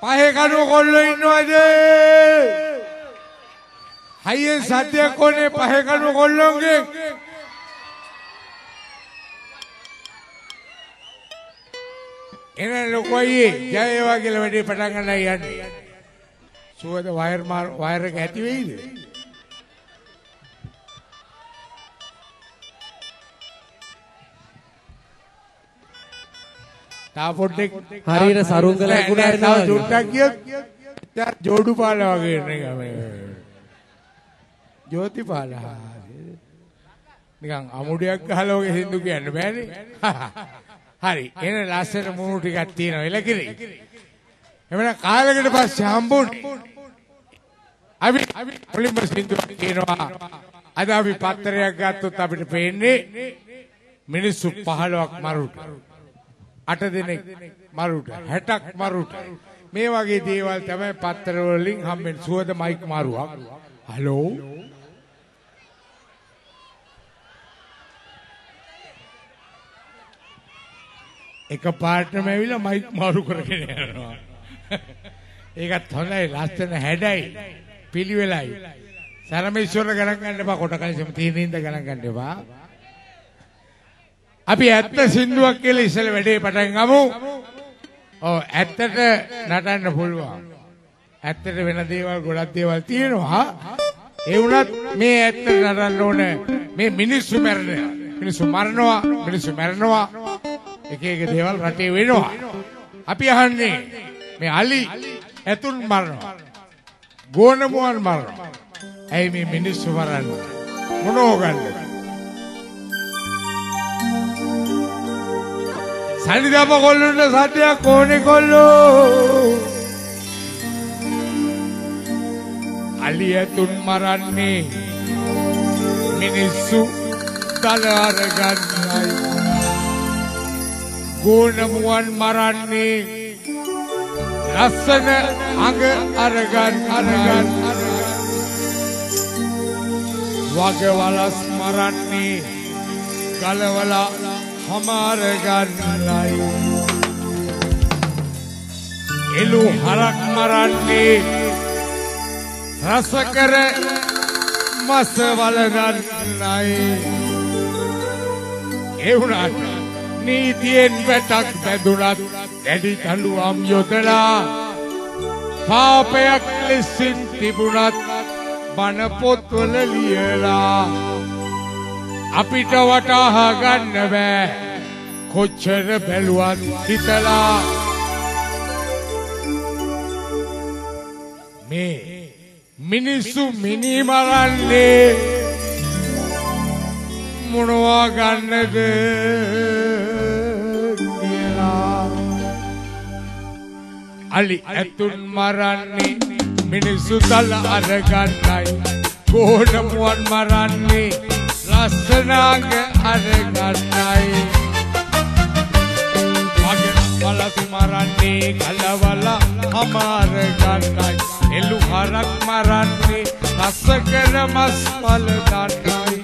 පහේ කනුව කොල්ලෝ ඉන්නවද? හයියෙන් සද්දයක් ඕනේ පහේ කනුව කොල්ලෝන්ගේ. එන ලොකෝයි ජය වේවා කියලා වැඩේ පටන් ගන්නයි යන්නේ. සුවද වයර් එක ඇති වෙයිද? තාපොඩ්ඩෙක් හරියට සරුංගල ගුණ හරිනවා. තව චුට්ටක් ගියොත් ජෝඩු පාල වගේ නේ. ජෝතිපාල. නිකන් අමුඩියක් ගහලා ඔගේ හින්දු කියන්න බෑනේ. හරි. එන ලස්සන මුණු ටිකක් තියෙනවා එලකිරි. එමෙන්න කාලයකට පස්සේ හම්බුනේ. අපි මුලින්ම සින්දුවක් කියනවා. අද අපි පත්තරයක් ගත්තොත් අපිට පේන්නේ මිනිස්සු 15ක් මරුට. 8 දෙනෙක් මරුට 60ක් මරුට මේ වගේ දේවල් තමයි පත්තර වලින් හම්බෙන්නේ. සුවද මයික් මාරුවක්. හලෝ එක පාර්ට්නර්ම ඇවිල්ලා මයික් මාරු කරගෙන යනවා. ඒකත් හොඳයි ලස්සන හැඩයි පිළිවෙලයි. සරමේශ්වර ගණන් ගන්න එපා. කොට කලිසම තීනින්ද ගණන් ගන්න එපා. අපි ඇත්ත සින්දුවක් කියලා ඉස්සෙල්ල වැඩේ පටන් ගමු. ඔව් ඇත්තට නටන්න පුළුවන්. ඇත්තට වෙන දේවල් ගොඩක් දේවල් තියෙනවා. ඒ වුණත් මේ ඇත්ත නටන්න ඕනේ. මේ මිනිස්සු මැරෙනවා. මිනිස්සු මරනවා. මිනිස්සු මැරෙනවා. එක එක දේවල් රටේ වෙනවා. අපි අහන්නේ මේ අලි ඇතුන් මරනවා. ගෝනමුවන් මරනවා. ඇයි මේ මිනිස්සු මරන්නේ? මොනෝ ගන්නද? සනිදාප කොල්ලුන්ට සද්දයක් ඕනේ කොල්ලෝ. අලි ඇතුන් මරන්නේ මිනිස්සු දල අරගන්නයි. ගෝනමුවන් මරන්නේ ලස්සන අඟ අරගන්. වගවලස් මරන්නේ ගලවලා හමාර ගන්නයි. එළු හරක් මරන්නේ රසකර මස් වල ගන්නයි. ඒ වුණාට නීතියෙන් වැටක් බැඳුනත් දැඩි තලුවම් යොදලා පාපයක් ලෙසින් තිබුණත් බණ පොත්වල ලියලා අපිට වටහා ගන්න බෑ කොච්චර බැලුවත් හිතලා. මේ මිනිස්සු මිනි මරන්නේ මොනවා ගන්නද කියලා. අලි ඇතුන් මරන්නේ මිනිස්සු දල අරගන්නයි. ගෝනමුවන් මරන්නේ ලස්සනාග අරගන්නයි. වගවලස් මරන්නේ ගලවල හමාර ගන්නයි. එළු හරක් මරන්නේ රසකර මස් වල ගන්නයි.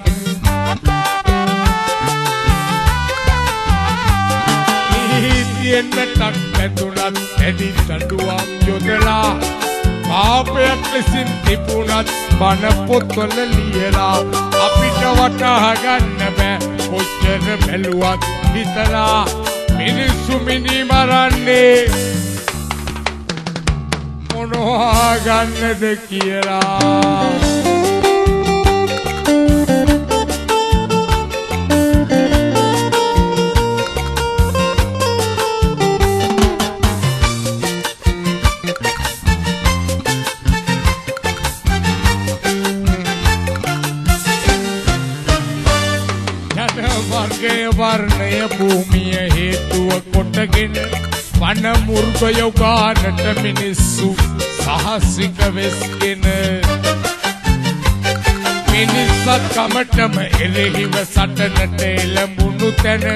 නීතියෙන් වැටක් බැඳුනත් දැඩි දඬුවම් යොදලා පාපයක් ලෙසින් තිබුණත් බණ පොත්වල ලියලා අපිට වටහා ගන්න බෑ කොච්චර බැලුවත් හිතලා. මිනිස්සු මිනි මරන්නේ මොනවා ගන්නද කියලා. වර්ණය භූමිය හේතුව කොටගෙන වන මුර්ගය උගානට මිනිස්සු සහසික වෙස්ගෙන. මිනිස්සත් කමටම එරෙහිව සටනට එළඹුණු තැන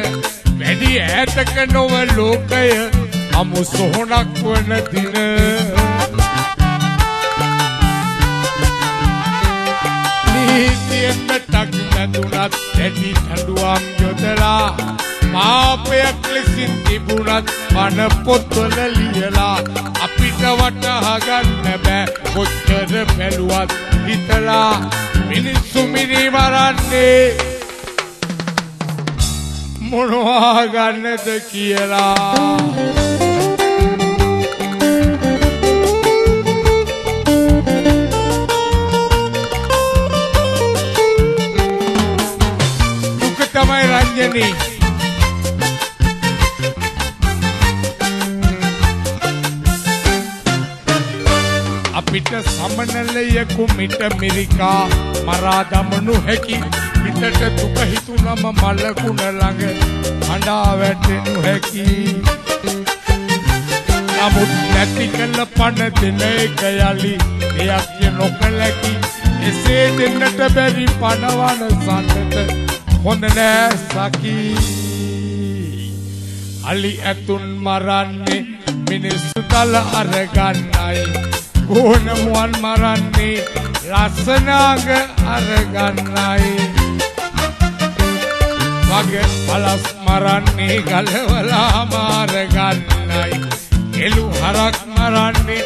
වැඩි ඈතක නොව ලෝකය අමු සොහොනක් වන දින. නීතියෙන් වැටක් පාපයක් ලෙසින් තිබුණත් මන පොත්වල ලියලා අපිට වටහා ගන්න බෑ කොච්චර බැලුවත් හිතලා මිනිස්සු මිනි මරන්නේ මොනවා ගන්නද කියලා දුක තමයි රංජනී අපිට සමනලයකු මිට මිරිකා මරා දමනු හැකි පිටට දුක හිතුනම මලකුණ ළඟ හඬා වැටෙනු හැකි නමුත් නැති කළ පණ දෙන එක යලි එයක් නොකලකි එසේ දෙන්නට බැරි පණවන සන්නට හොඳ නෑ සකි අලි ඇතුන් මරන්නේ මිනිස්සු තල අරගන්නයි ගෝනමුවන් මරන්නේ ලස්සනාග අරගන්නයි වගේ පලස් මරන්නේ ගලවලා මාරගන්නයි එළු හරක් මරන්නේ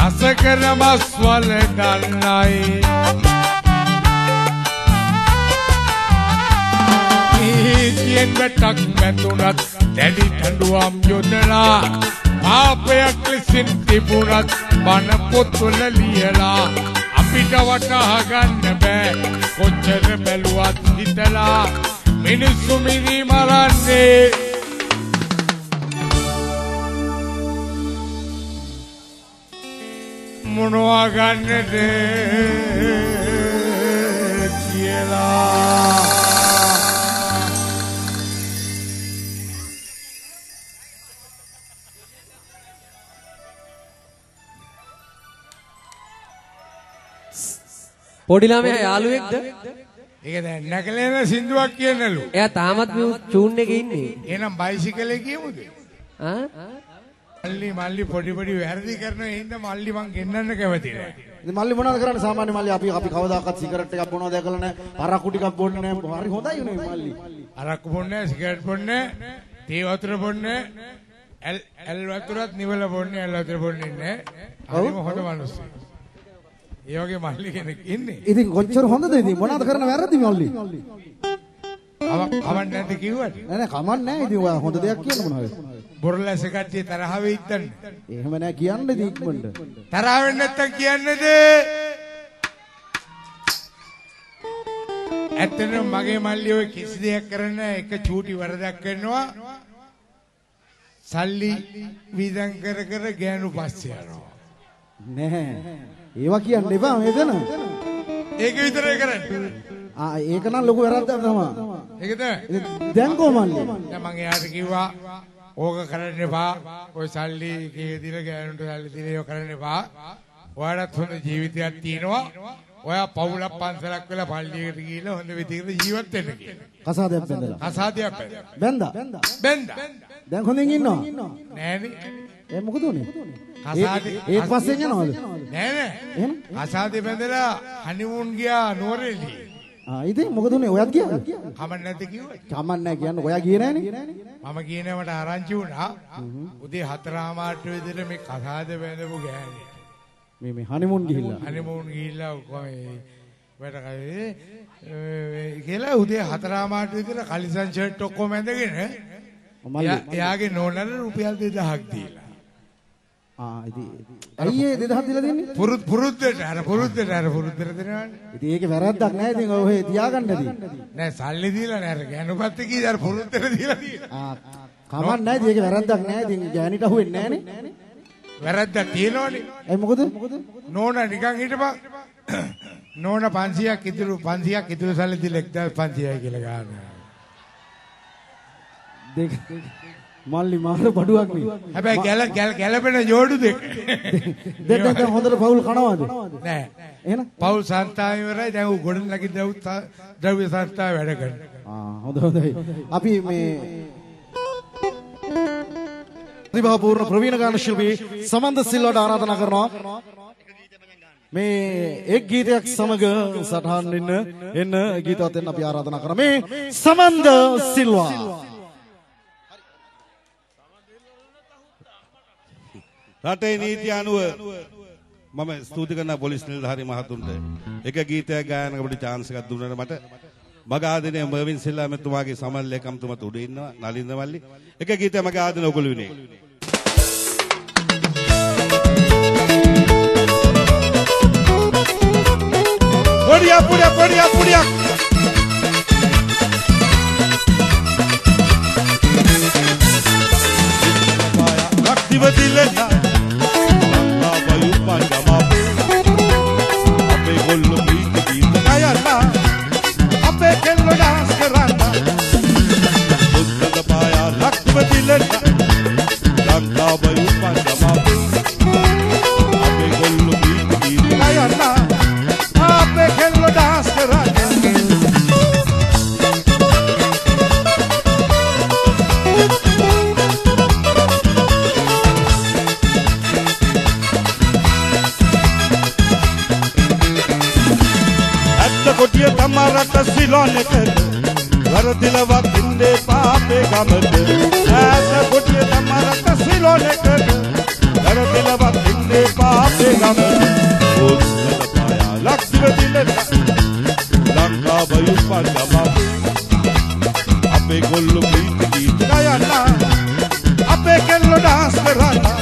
රසකර මස් වල ගන්නයි නීතියෙන් වැටක් වැතුනත් දැඩි දඬුවම් යොදලා පාපයක් ලෙසින් තිබුණත් බන පොත්වල ලියලා අපිට වටහා ගන්න බෑ කොච්චර බැලුවත් හිතලා මිනිස්සු මිනි මරන්නේ මොනවා ගන්නද කියලා පොඩි ළමයා යාළුවෙක්ද? ඒක දැන් නැකලෙන සින්දුවක් කියනලු. එයා තාමත් මේ චූන් එකේ ඉන්නේ. එහෙනම් බයිසිකලේ කියමුද? ආ? මල්ලි පොඩි වැරදි කරනවා ඒ හින්දා මල්ලි මං ගෙන්නන්න කැමති නෑ. ඉතින් මල්ලි මොනවද කරන්නේ සාමාන්‍ය මල්ලි අපි කවදාකවත් සිගරට් එකක් බොනවා දැකලා නෑ. අරක්කු ටිකක් බොන්නේ නෑ. හරි හොඳයි නේ මල්ලි. අරක්කු බොන්නේ නෑ, සිගරට් බොන්නේ නෑ, තේ වතුර බොන්නේ නෑ, ඇල් වතුරත් නිවල බොන්නේ, ඇල් වතුර බොන්නේ නෑ. හරිම හොඳ මිනිස්සු. ඒ වගේ මල්ලි කෙනෙක් ඉන්නේ. ඉතින් කොච්චර හොඳද ඉතින් මොනවද කරන වැරදි මල්ලි? කමක් නැද්ද කිව්වද? නෑ කමක් නෑ ඉතින් ඔයා හොඳ දෙයක් කියන්න මොනවද? බොරලැස කට්ටිය තරහ වෙයි ඉතින්. එහෙම නෑ කියන්න ඉතින් ඉක්මනට. තරහ වෙන්නේ නැත්තම් කියන්නද? ඇත්තටම මගේ මල්ලි ඔය කිසි දෙයක් කරන්නේ එක චූටි වරදක් කරනවා. සල්ලි වීදම් කර ගෑනු පස්සේ යනවා. නෑ. ඒවා කියන්න එපා මේකන. ඒක විතරයි කරන්නේ. ඒක නම් ලොකු වැරද්දක් තමයි. ඒකද? දැන් කොහමද? දැන් මම එයාට කිව්වා ඕක කරන්න එපා. ඔය සල්ලි කී දින ගෑනුන්ට සල්ලි දින ඒව කරන්න එපා. ඔයාලට හොඳ ජීවිතයක් තියෙනවා. ඔයා පවුලක් පන්සලක් වෙලා පල්ලියකට ගිහිල්ලා හොඳ විදිහට ජීවත් වෙන්න කියලා. කසාදයක් බැඳලා. කසාදයක් බැඳලා. බැඳා. දැන් හොඳින් ඉන්නවා. නෑනේ. ඒ මොකද උනේ? කසාදේ ඒත් පස්සෙන් යනවද? නෑ. එහෙනම් කසාදේ බැඳලා හනිමූන් ගියා නුවරඑළිය. ඉතින් මොකද උනේ? ඔයත් ගියාද? කමක් නැද්ද කිව්වා? කමක් නැහැ කියන්නේ ඔයා ගියේ නෑනේ. මම කියන්නේ මට ආරංචි වුණා. උදේ 4:00 විතර මේ කසාදේ බැඳපු ගෑණි. මේ හනිමූන් ගිහිල්ලා. හනිමූන් ගිහිල්ලා කොහේ වැඩ කරේ කියලා උදේ 4:00 විතර කලිසන් ෂර්ට් ඔක්කොම ඇඳගෙන එයාගේ නෝනට රුපියල් 2000ක් දීලා. ඉතින් අයියේ 2000ක් දීලා දෙන්නේ? පුරුද්දට දෙනවනේ. ඉතින් ඒකේ වැරද්දක් නැහැ. ඉතින් ඔය තියාගන්නදී. නෑ සල්ලි දීලා නෑ. අර ගෑනුපත් කී අර පුරුද්දට දීලා තියෙනවා. කමක් නැහැ. ඉතින් ඒකේ වැරද්දක් නැහැ. ඉතින් ගෑනිට අහුවෙන්නේ නැහනේ. වැරද්දක් තියෙනවනේ. ඒ මොකද? නෝනා නිකන් හිටපන්. නෝනා 500ක් ඉතුරු සල්ලි දීලා 1500යි කියලා ගන්නවා. දෙක මල්ලි මාර බඩුවක් නේ. හැබැයි ගැලපෙන ජෝඩු දෙක. දැන් හොඳට පවුල් කනවද? නෑ. එහෙනම් පවුල් සංස්ථාව ඉවරයි. දැන් ඌ ගොඩ නැගි ද්‍රව්‍ය සංස්ථාවේ වැඩ කරනවා. හොඳයි. අපි මේ ප්‍රතිභාපූර්ණ ප්‍රවීණ ගාන ශිල්පී සමන්ද සිල්වාට ආරාධනා කරනවා. මේ එක් ගීතයක් සමග සටහන් එන්න ගීතවත් එන්න අපි ආරාධනා කරා. මේ සමන්ද සිල්වා රටේ නීතිය අනුව මම ස්තුති කරනවා පොලිස් නිලධාරි මහතුන්ට. එක ගීතයක් ගායනකට පොඩි chance එකක් දුන්නාට මට මගේ ආදරණීය මර්වින් සිල්වා මෙතුමාගේ සමල් ලේකම්තුමත් උඩ ඉන්නවා නලින්ද මල්ලි. එක ගීතයක් මගේ ආදරණීය ඔගොල්ලෝ විනේ. පොඩියක් දිවදිලෙන අම්මා වයුපන්ගම අපේ ගොල්ලෝ ප්‍රීති ගීත ගයලා අපේ කෙල්ලෝ ඩාන්ස් කරලා බුද්ධ පායා ලක් දිවදිලෙන අම්මා වයුපන්ගම අපේ ගොල්ලෝ ප්‍රීති ගීත ගයලා අපේ කෙල්ලෝ ඩාන්ස් කරලා කොටිය තමරට සිලෝනෙක වරදිලවක් ඉන්නේ පාපේ ගමද ඈත කොටිය තමරට සිලෝනෙක වරදිලවක් ඉන්නේ පාපේ ගමද උස්සල පායා ලක්දිවදිලෙන ලංකාව යුපන්ගම අපේ ගොල්ලෝ ප්‍රීති ගීත ගයලා අපේ කෙල්ලෝ ඩාන්ස් කරලා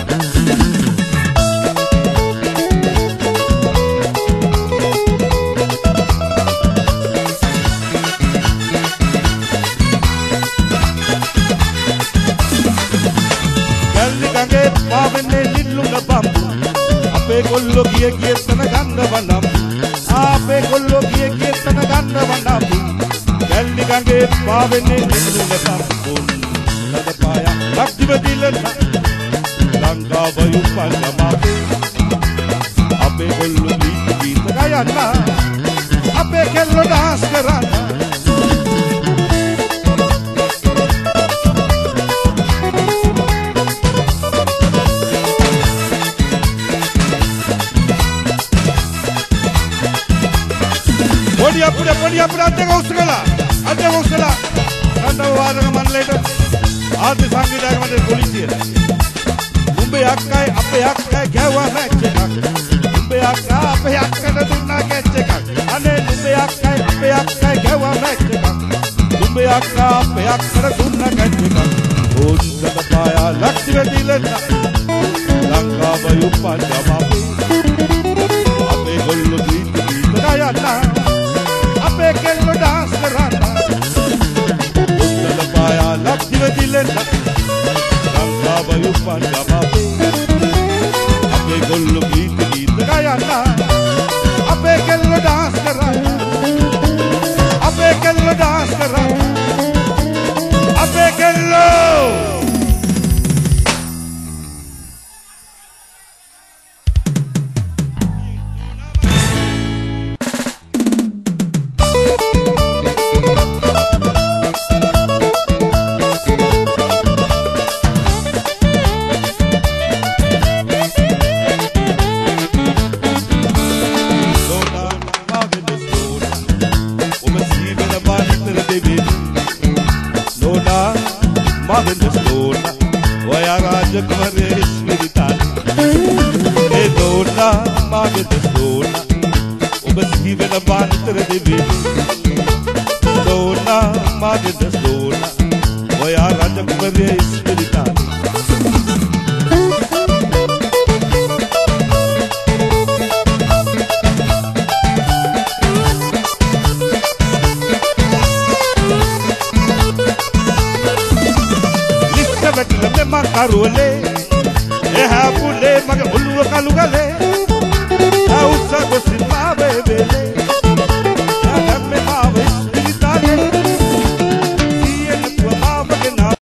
පාවෙන්නේ නිල්ලුන බම්බු අපේ ගොල්ලෝ ගිය තන ගන්නවනම් අපේ ගොල්ලෝ ගිය තන ගන්නවනම් ගැල්ලි ගඟේ පාවෙන්නේ නිල්ලුන බම්බු නද පාය ලක්දිවදිලන ලංකාව යුපන්ගම අපේ ගොල්ලෝ ගීත ගයලා අපේ කෙල්ලෝ ඩාන්ස් කරලා පොඩිය අතේ ගොස්සලා කණ්ඩව වාදක මණ්ඩලයට ආර්ථික සංවිධායක මණ්ඩලයේ පොලිසියට උඹේ අක්කයි අපේ අක්කයි ගැවුවා මැච් එකක් උඹේ අක්කා අපේ අක්කට දුන්නා කැච් එකක් අනේ උඹේ අක්කයි අපේ අක්කයි ගැවුවා මැච් එකක් උඹේ අක්කා අපේ අක්කට දුන්නා කැච් එකක් ඕන්සක පායා ලක්දිවදිලන ලංකාව යුපන්ගම අපේ ගොල්ලෝ ගීත ගයලා අපේ කෙල්ලෝ ඩාන්ස් කරලා උත්තර පායා ලක්දිවදිලෙන ලංකාව යුපන්ගම අපේ ගොල්ලෝ ගීත ගයලා අපේ කෙල්ලෝ ඩාන්ස් කරලා අපේ කෙල්ලෝ ඩාන්ස් කරලා අපේ කෙල්ලෝ Karole, eha pule, maga ulu kalu gale, ausa